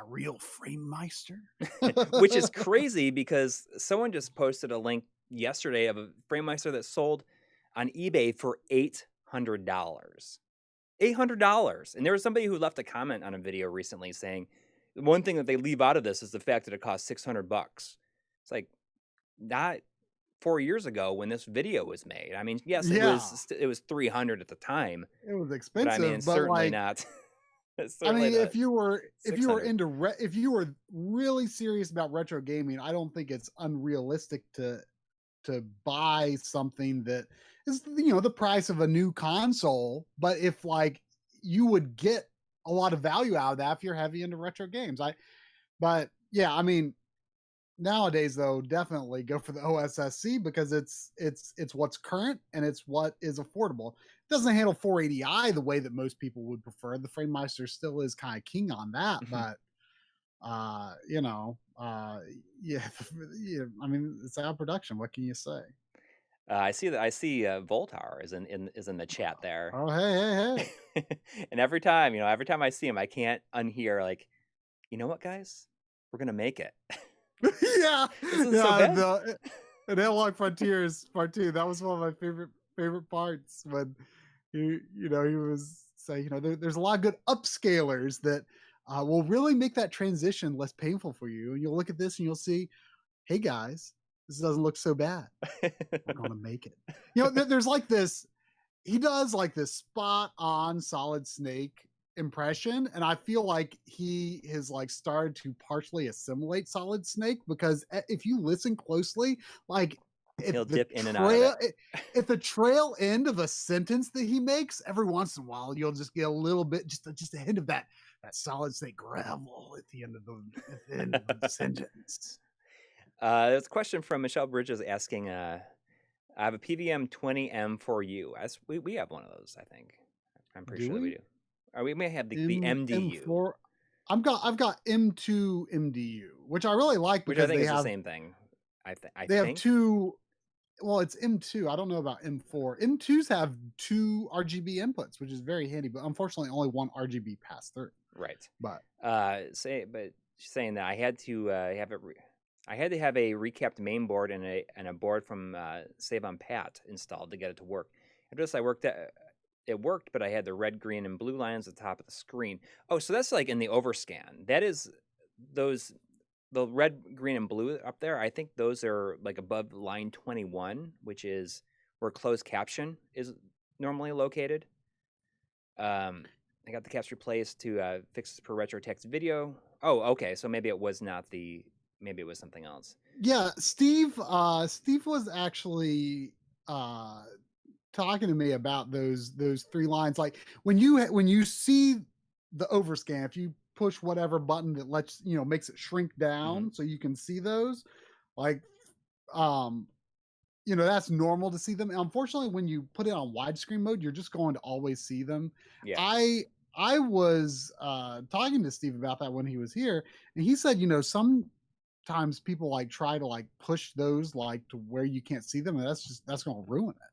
real Framemeister. Which is crazy because someone just posted a link yesterday of a Framemeister that sold on eBay for $800. $800. And there was somebody who left a comment on a video recently saying one thing that they leave out of this is the fact that it costs $600. It's like not 4 years ago when this video was made. I mean, yes, it Yeah, was 300 at the time, it was but I mean, expensive, it's but certainly like, not. It's I certainly mean, not if you were 600. into if you were really serious about retro gaming, I don't think it's unrealistic to buy something that is the price of a new console. But if like you would get a lot of value out of that if you're heavy into retro games, but yeah, I mean, nowadays though, definitely go for the OSSC because it's what's current and it's what is affordable. It doesn't handle 480i the way that most people would prefer. The Framemeister still is kind of king on that, but yeah, yeah, I mean, it's out of production. What can you say? I see Voltar is in the chat there. Oh, hey. And every time I see him, I can't unhear like, you know what, guys? We're gonna make it. Yeah, This isn't so bad. the and Analog Frontiers Part 2. That was one of my favorite parts when he was saying, there's a lot of good upscalers that will really make that transition less painful for you. And you'll look at this and you'll see, hey guys, this doesn't look so bad. We're gonna make it. There's like this. He does like this spot on Solid Snake impression, and I feel like he has like started to partially assimilate Solid Snake because if you listen closely, like He'll if the dip in and out of it. if the trail end of a sentence that he makes, every once in a while you'll just get a little bit, just a hint of that Solid Snake gravel at the end of the sentence. There's a question from Michelle Bridges asking, I have a PVM 20M4U. We have one of those, I think. I'm pretty Do sure that we we? do. Or we may have the MDU, M4. I've got M2 MDU, which I really like which I because think is the same thing. I they have think. two. Well, it's M2. I don't know about M4. M2s have two RGB inputs, which is very handy, but unfortunately only one RGB pass through. Right. But But saying that I had to I had to have a recapped main board and a board from Save on Pat installed to get it to work. After this, it worked, but I had the red, green, and blue lines at the top of the screen. Oh, so that's like in the overscan. That is the red, green, and blue up there. I think those are like above line 21, which is where closed caption is normally located. I got the caps replaced to fix per retro text video. Oh, okay. So maybe it was not the. Maybe it was something else. Yeah, Steve. Steve was actually talking to me about those 3 lines. Like when you see the overscan, if you push whatever button that lets makes it shrink down so you can see those, like that's normal to see them. Unfortunately, when you put it on widescreen mode, you're just going to always see them. Yeah. I was talking to Steve about that when he was here, and he said, sometimes people like try to like push those like to where you can't see them, and that's going to ruin it.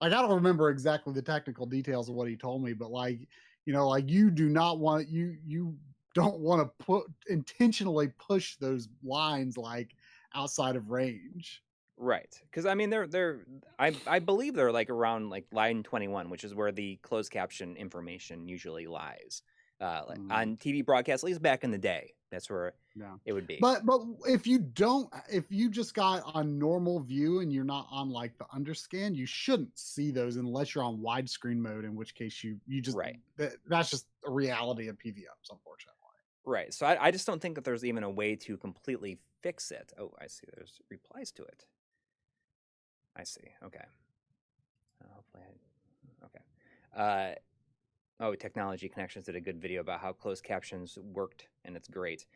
Like, I don't remember exactly the technical details of what he told me, but like, like you do not want you don't want to intentionally push those lines like outside of range. Right, because I mean I believe they're like around like line 21, which is where the closed caption information usually lies. Like on TV broadcasts, at least back in the day, that's where it would be. But if you just got on normal view and you're not on like the underscan, you shouldn't see those unless you're on widescreen mode, in which case you just that's just a reality of PVMs, unfortunately. Right. So I just don't think that there's even a way to completely fix it. Oh, I see. There's replies to it. I see. Okay. Hopefully, okay. Oh, Technology Connections did a good video about how closed captions worked, and it's great.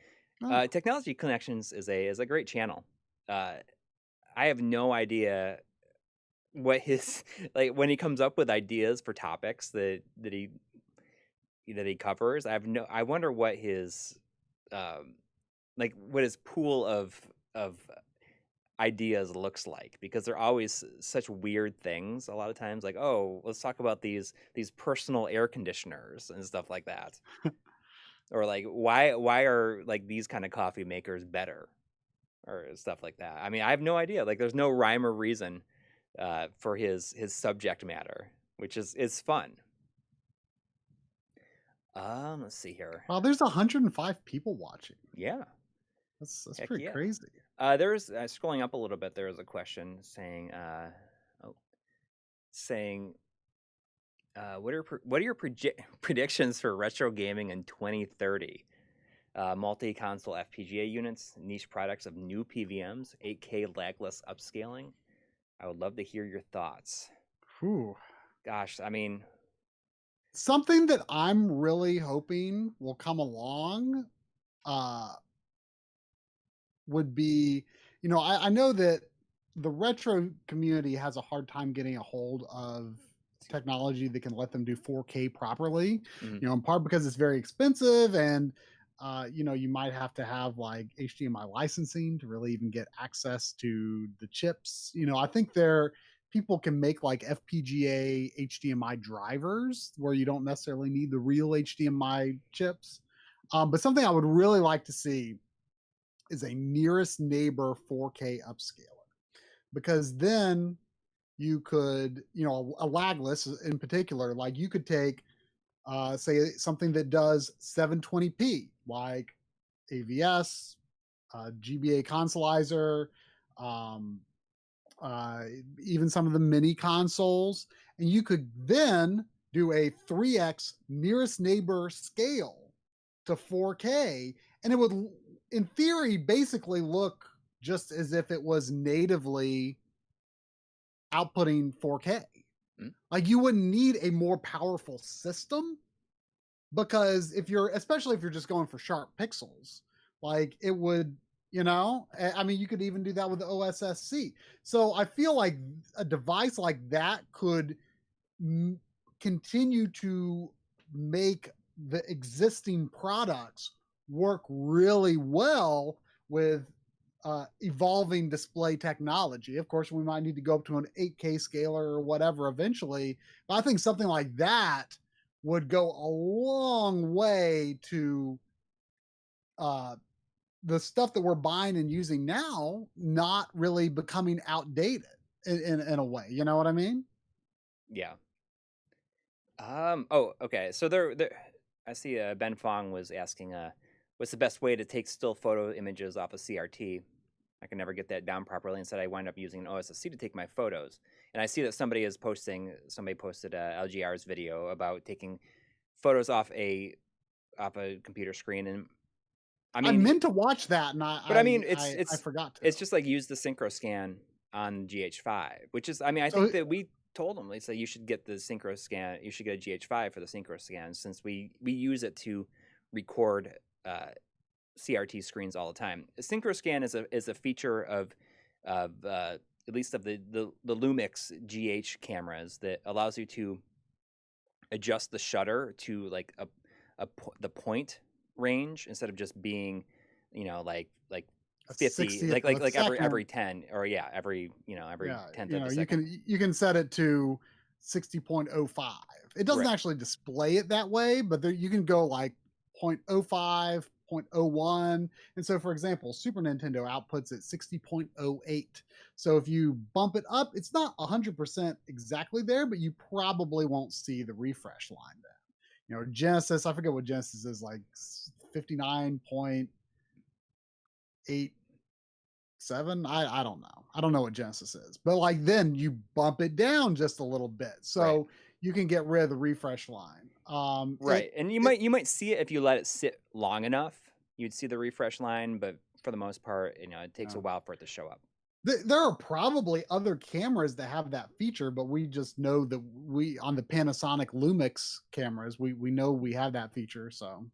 Technology Connections is a great channel. I have no idea what his like when he comes up with ideas for topics that he covers. I wonder what his what his pool of ideas looks like, because they're always such weird things a lot of times, like, oh, let's talk about these personal air conditioners and stuff like that. Or like why are like these kind of coffee makers better, or stuff like that. I mean, I have no idea. Like, there's no rhyme or reason for his subject matter, which is fun. Let's see here. Wow, there's 105 people watching. Yeah, that's pretty crazy. There's scrolling up a little bit. There was a question saying, what are your predictions for retro gaming in 2030? Multi-console FPGA units, niche products of new PVMs, 8K lagless upscaling. I would love to hear your thoughts. Whew. Gosh, I mean, something that I'm really hoping will come along would be, I know that the retro community has a hard time getting a hold of technology that can let them do 4K properly, in part because it's very expensive, and you might have to have like HDMI licensing to really even get access to the chips. I think people can make like FPGA HDMI drivers where you don't necessarily need the real HDMI chips. But something I would really like to see is a nearest neighbor 4K upscaler, because then you could, a lagless in particular, like you could take, say something that does 720p, like AVS, GBA Consolizer, even some of the mini consoles, and you could then do a 3x nearest neighbor scale to 4K, and it would, in theory, basically look just as if it was natively outputting 4K. Like, you wouldn't need a more powerful system, because especially if you're just going for sharp pixels, like it would, I mean, you could even do that with the OSSC. So I feel like a device like that could continue to make the existing products work really well with evolving display technology. Of course, we might need to go up to an 8K scaler or whatever eventually, but I think something like that would go a long way to the stuff that we're buying and using now not really becoming outdated in a way. You know what I mean? Yeah. Oh, okay. So there I see Ben Fong was asking what's the best way to take still photo images off a CRT? I can never get that down properly. Instead, I wind up using an OSSC to take my photos. And I see that somebody posted LGR's video about taking photos off a computer screen, and I I mean, meant to watch that, and but I mean, I forgot to. it's just like use the synchro scan on GH5, which is, I mean, I So think that we told them, they say you should get the synchro scan, you should get a GH5 for the synchro scan, since we use it to record CRT screens all the time. A synchro scan is a feature of at least of the Lumix GH cameras that allows you to adjust the shutter to like the point range instead of just being, like a 50, 60th of a like second. every 10, or every 10th of a second. You can set it to 60.05. It doesn't Right. actually display it that way, but there, you can go like 0.05, 0.01. And so, for example, Super Nintendo outputs at 60.08. So if you bump it up, it's not 100% exactly there, but you probably won't see the refresh line then. Genesis, I forget what Genesis is, like 59.87. I don't know. I don't know what Genesis is, but like then you bump it down just a little bit, so you can get rid of the refresh line. Right, and you might see it if you let it sit long enough. You'd see the refresh line, but for the most part, it takes a while for it to show up. There are probably other cameras that have that feature, but we just know that we, on the Panasonic Lumix cameras, we know we have that feature. So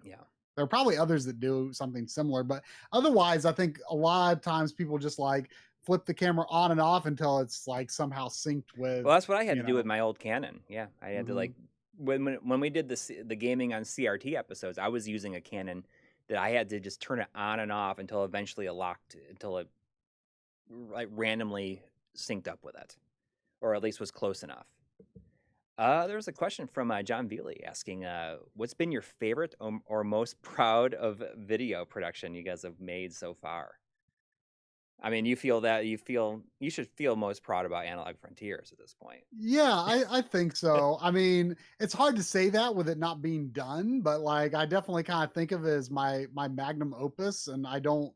yeah, there are probably others that do something similar, but otherwise, I think a lot of times people just like flip the camera on and off until it's like somehow synced with. Well, that's what I had to do with my old Canon. Yeah, I had to, like, Mhm. when we did the gaming on CRT episodes, I was using a Canon that I had to just turn it on and off until eventually until it like randomly synced up with it, or at least was close enough. There's a question from John Veely asking, what's been your favorite or most proud of video production you guys have made so far? I mean, you should feel most proud about Analog Frontiers at this point. Yeah, I think so. I mean, it's hard to say that with it not being done, but like I definitely kind of think of it as my magnum opus, and I don't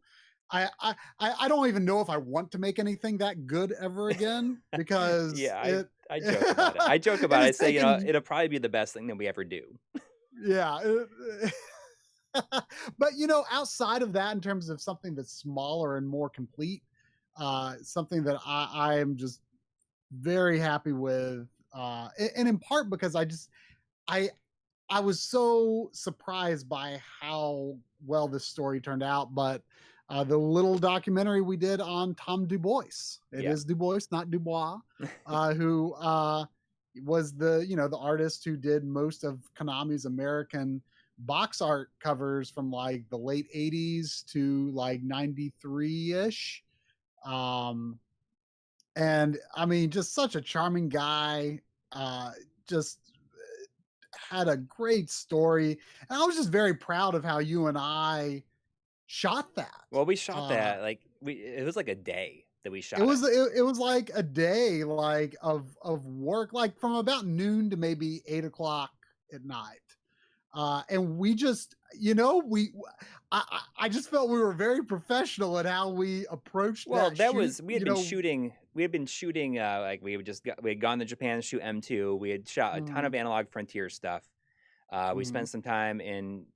even know if I want to make anything that good ever again, because yeah, I joke about it. I joke about it. I say, it'll probably be the best thing that we ever do. Yeah. But outside of that, in terms of something that's smaller and more complete, something that I am just very happy with, and in part because I I was so surprised by how well this story turned out. But the little documentary we did on Tom Du Bois, it is Du Bois, not Dubois, who was the artist who did most of Konami's American box art covers from like the late 80s to like 93-ish. And I mean, just such a charming guy, just had a great story. And I was just very proud of how you and I shot that. Well, we shot that like it was like a day that we shot. It was like a day like of work, like from about noon to maybe 8 o'clock at night. And we just, I just felt we were very professional at how we approached. Well, that was we had been shooting. We had been shooting. Like we had gone to Japan to shoot M2. We had shot a ton of Analog Frontier stuff. We spent some time in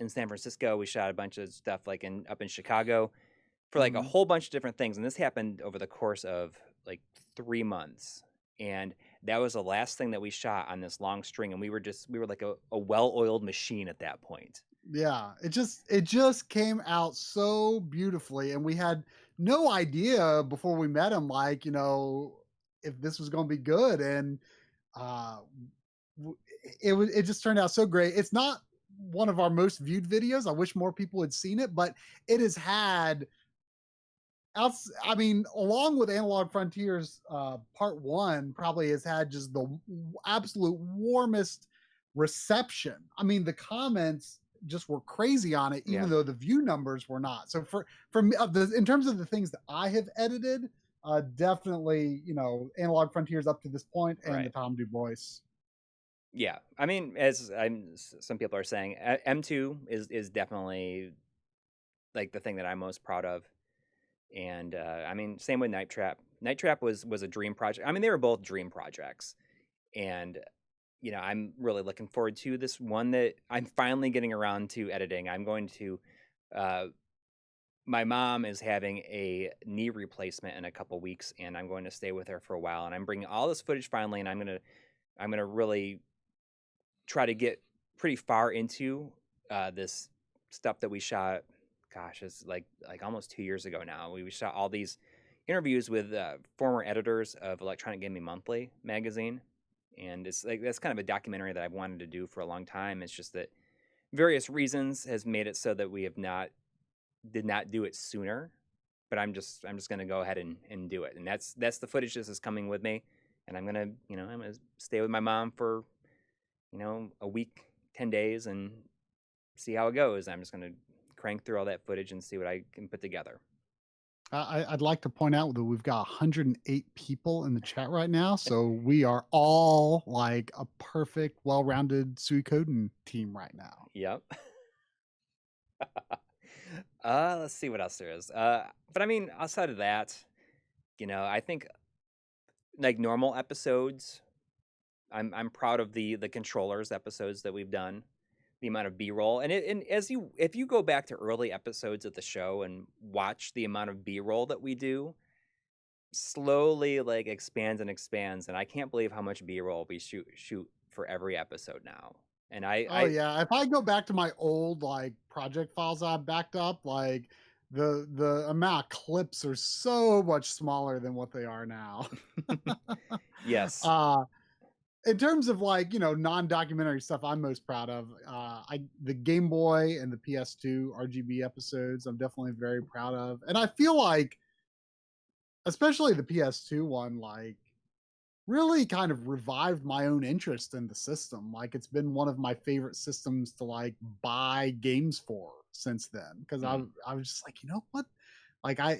San Francisco. We shot a bunch of stuff like up in Chicago for like a whole bunch of different things. And this happened over the course of like 3 months. And that was the last thing that we shot on this long string. And we were like a well-oiled machine at that point. Yeah, it just came out so beautifully. And we had no idea before we met him, like, if this was going to be good. And it just turned out so great. It's not one of our most viewed videos. I wish more people had seen it, but it has had, I mean, along with Analog Frontiers, part 1 probably has had just the absolute warmest reception. I mean, the comments just were crazy on it, even though the view numbers were not. So for me, in terms of the things that I have edited, definitely, Analog Frontiers up to this point, and the Tom Du Bois. Yeah, I mean, some people are saying, M2 is definitely like the thing that I'm most proud of. And I mean, same with Night Trap. Night Trap was a dream project. I mean, they were both dream projects. And you know, I'm really looking forward to this one that I'm finally getting around to editing. I'm going to, my mom is having a knee replacement in a couple weeks, and I'm going to stay with her for a while. And I'm bringing all this footage finally, and I'm gonna really try to get pretty far into this stuff that we shot. Gosh, it's like almost 2 years ago now. We shot all these interviews with former editors of Electronic Gaming Monthly magazine. And it's like that's kind of a documentary that I've wanted to do for a long time. It's just that various reasons has made it so that we did not do it sooner. But I'm just going to go ahead and do it. And that's the footage this is coming with me. And I'm gonna stay with my mom for a week, 10 days, and see how it goes. I'm just gonna crank through all that footage and see what I can put together. I'd like to point out that we've got 108 people in the chat right now, so we are all like a perfect, well-rounded Suikoden team right now. Yep. Let's see what else there is. But I mean, outside of that, I think like normal episodes, I'm proud of the controllers episodes that we've done. The amount of B-roll, and if you go back to early episodes of the show and watch the amount of B-roll that we do, slowly like expands, and I can't believe how much B-roll we shoot for every episode now. And yeah, if I go back to my old like project files I backed up, like the amount of clips are so much smaller than what they are now. Yes. In terms of like, non-documentary stuff I'm most proud of, the Game Boy and the PS2 RGB episodes, I'm definitely very proud of. And I feel like, especially the PS2 one, like really kind of revived my own interest in the system. Like it's been one of my favorite systems to like buy games for since then. Cause I was just like, you know what? Like I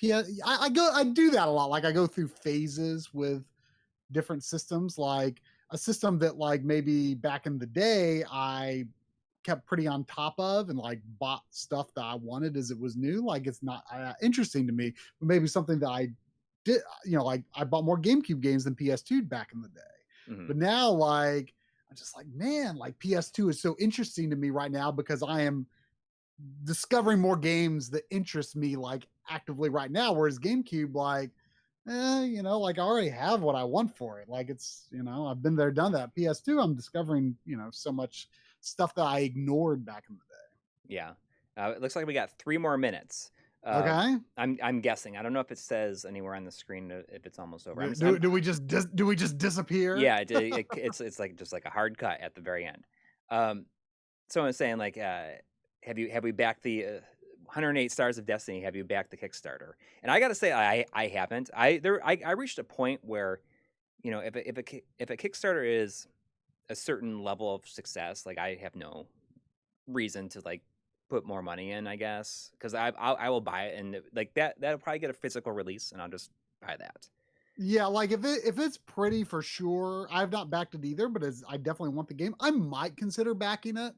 do that a lot. Like I go through phases with different systems, like a system that like maybe back in the day I kept pretty on top of and like bought stuff that I wanted as it was new. Like it's not interesting to me, but maybe something that I did, like I bought more GameCube games than PS2 back in the day. But now like I'm just like, man, like PS2 is so interesting to me right now because I am discovering more games that interest me like actively right now, whereas GameCube, like like I already have what I want for it. Like it's, I've been there, done that. PS2, I'm discovering, so much stuff that I ignored back in the day. Yeah. It looks like we got 3 more minutes. Okay. I'm guessing. I don't know if it says anywhere on the screen if it's almost over. Do we just disappear? Yeah, it's like just like a hard cut at the very end. So I'm saying like, have we backed the 108 Stars of Destiny? Have you backed the Kickstarter? And I got to say, I haven't. I reached a point where, if a Kickstarter is a certain level of success, like I have no reason to like put more money in, I guess, because I will buy it, and like that'll probably get a physical release, and I'll just buy that. Yeah, like if it's pretty for sure. I've not backed it either, but I definitely want the game. I might consider backing it.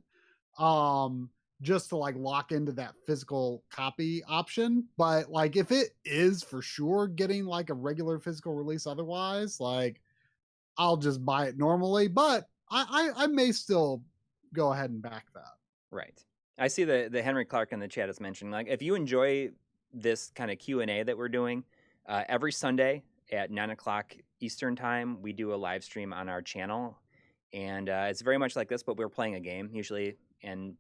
Just to like lock into that physical copy option. But like if it is for sure getting like a regular physical release otherwise, like I'll just buy it normally. But I may still go ahead and back that. Right. I see the Henry Clark in the chat is mentioning, like, if you enjoy this kind of Q&A that we're doing, every Sunday at 9:00 Eastern time, we do a live stream on our channel. And it's very much like this, but we're playing a game usually.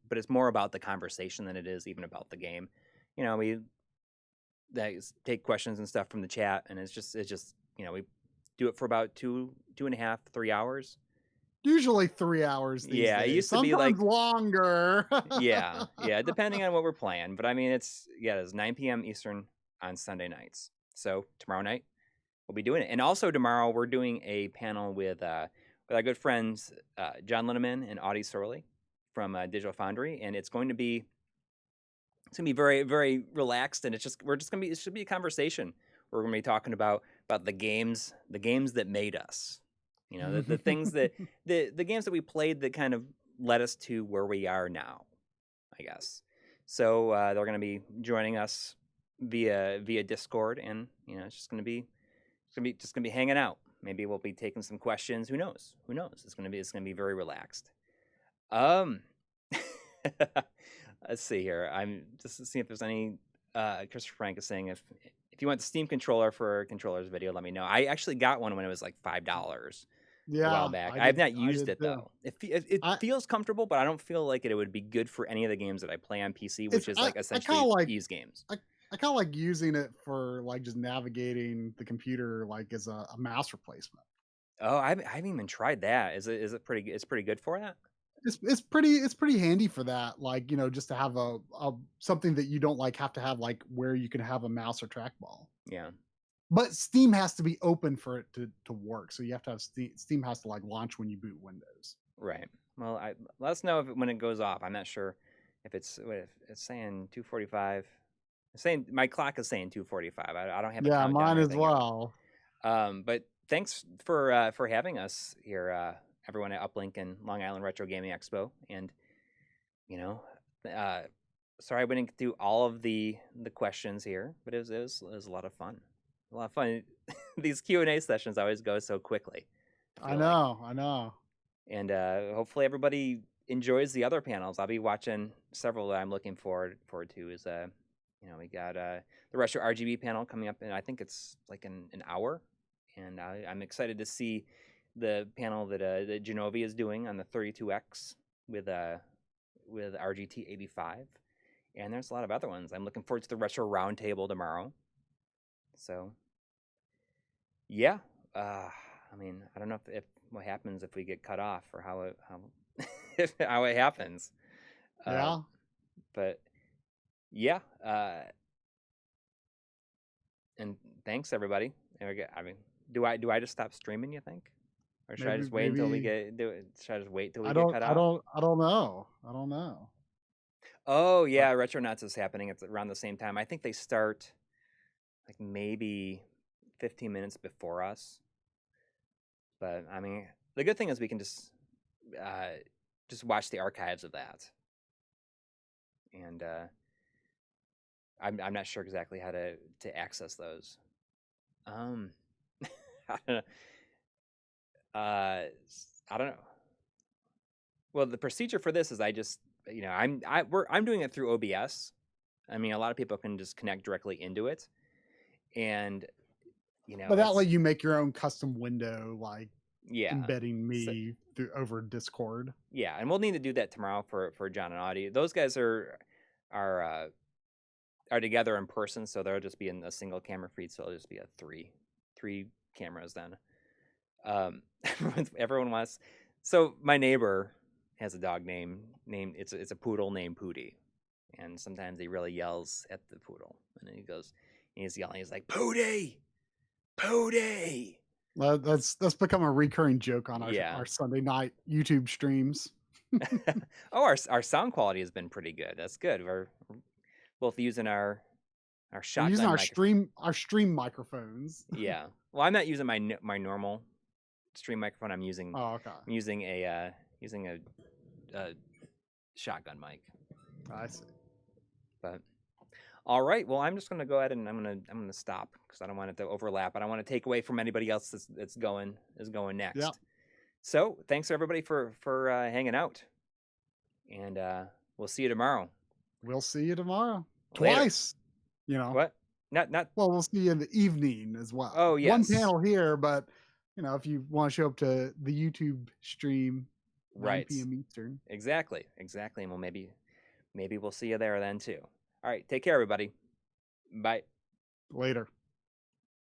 But it's more about the conversation than it is even about the game. We take questions and stuff from the chat, and it's just we do it for about 2.5, 3 hours. Usually 3 hours. These days. It used Sometimes to be like longer. yeah, depending on what we're playing. But I mean, it's 9 p.m. Eastern on Sunday nights. So tomorrow night we'll be doing it, and also tomorrow we're doing a panel with our good friends John Linneman and Audie Sorley from Digital Foundry, and it's going to be very, very relaxed, and it should be a conversation. We're going to be talking about the games that made us, the things that the games that we played that kind of led us to where we are now, I guess. So they're going to be joining us via Discord, and it's just going to be hanging out. maybe we'll be taking some questions. Who knows? Who knows? It's gonna be very relaxed. Let's see here. I'm just seeing if there's any. Christopher Frank is saying if you want the Steam controller for controllers video, let me know. I actually got one when it was like $5 a while back. I have not used it though. It feels comfortable, but I don't feel like it would be good for any of the games that I play on PC, which is like essentially these games. I kind of like using it for like just navigating the computer like as a mouse replacement. Oh, I haven't even tried that. Is it pretty? It's pretty good for that. It's pretty handy for that. Like, you know, just to have a something that you don't like have to have like where you can have a mouse or trackball. Yeah. But Steam has to be open for it to work. So you have to have Steam has to like launch when you boot Windows. Right. Well, let us know when it goes off. I'm not sure if it's saying 2:45. It's saying my clock is saying 2:45. I don't have a countdown mine as well. But thanks for having us here, everyone at UPLINK and Long Island Retro Gaming Expo. And you know, sorry I didn't do all of the questions here, but it was a lot of fun. A lot of fun. These Q&A sessions always go so quickly. I know. And hopefully everybody enjoys the other panels. I'll be watching several that I'm looking forward to. Is we got the Retro RGB panel coming up, and I think it's like an hour. And I'm excited to see the panel that Genovi is doing on the 32X with RGT 85. And there's a lot of other ones. I'm looking forward to the Retro Roundtable tomorrow. So, yeah. I mean, I don't know if what happens if we get cut off or how it happens. Yeah. But yeah. And thanks everybody. I mean, do I just stop streaming? You think, or should I just wait until we get Should I just wait till we get cut off? I don't know. Oh yeah, Retronauts is happening. It's around the same time. I think they start like maybe 15 minutes before us. But I mean, the good thing is we can just watch the archives of that. And I'm not sure exactly how to access those. I don't know. Well, the procedure for this is I'm doing it through OBS. I mean, a lot of people can just connect directly into it, and but that way you make your own custom window, like embedding me over Discord. Yeah, and we'll need to do that tomorrow for John and Audie. Those guys are together in person, so they'll just be in a single camera feed. So it'll just be a three cameras then. Everyone wants. So my neighbor has a dog named it's a poodle named Pootie, and sometimes he really yells at the poodle, and then he's yelling. He's like, Pootie. That's become a recurring joke on our Sunday night YouTube streams. Oh, our sound quality has been pretty good. That's good. We're both using our shotgun. We're using our stream microphones. Yeah. Well, I'm not using my normal stream microphone. I'm using I'm using a shotgun mic. I see. But all right. Well, I'm just going to go ahead and I'm going to stop because I don't want it to overlap. I don't want to take away from anybody else that's going next. Yeah. So thanks everybody for hanging out, and we'll see you tomorrow. We'll see you tomorrow. Later. Twice. What? Not. Well, we'll see you in the evening as well. Oh yes. One panel here, but if you want to show up to the YouTube stream, 9 p.m. Eastern. Exactly. And well, maybe we'll see you there then too. All right. Take care, everybody. Bye. Later.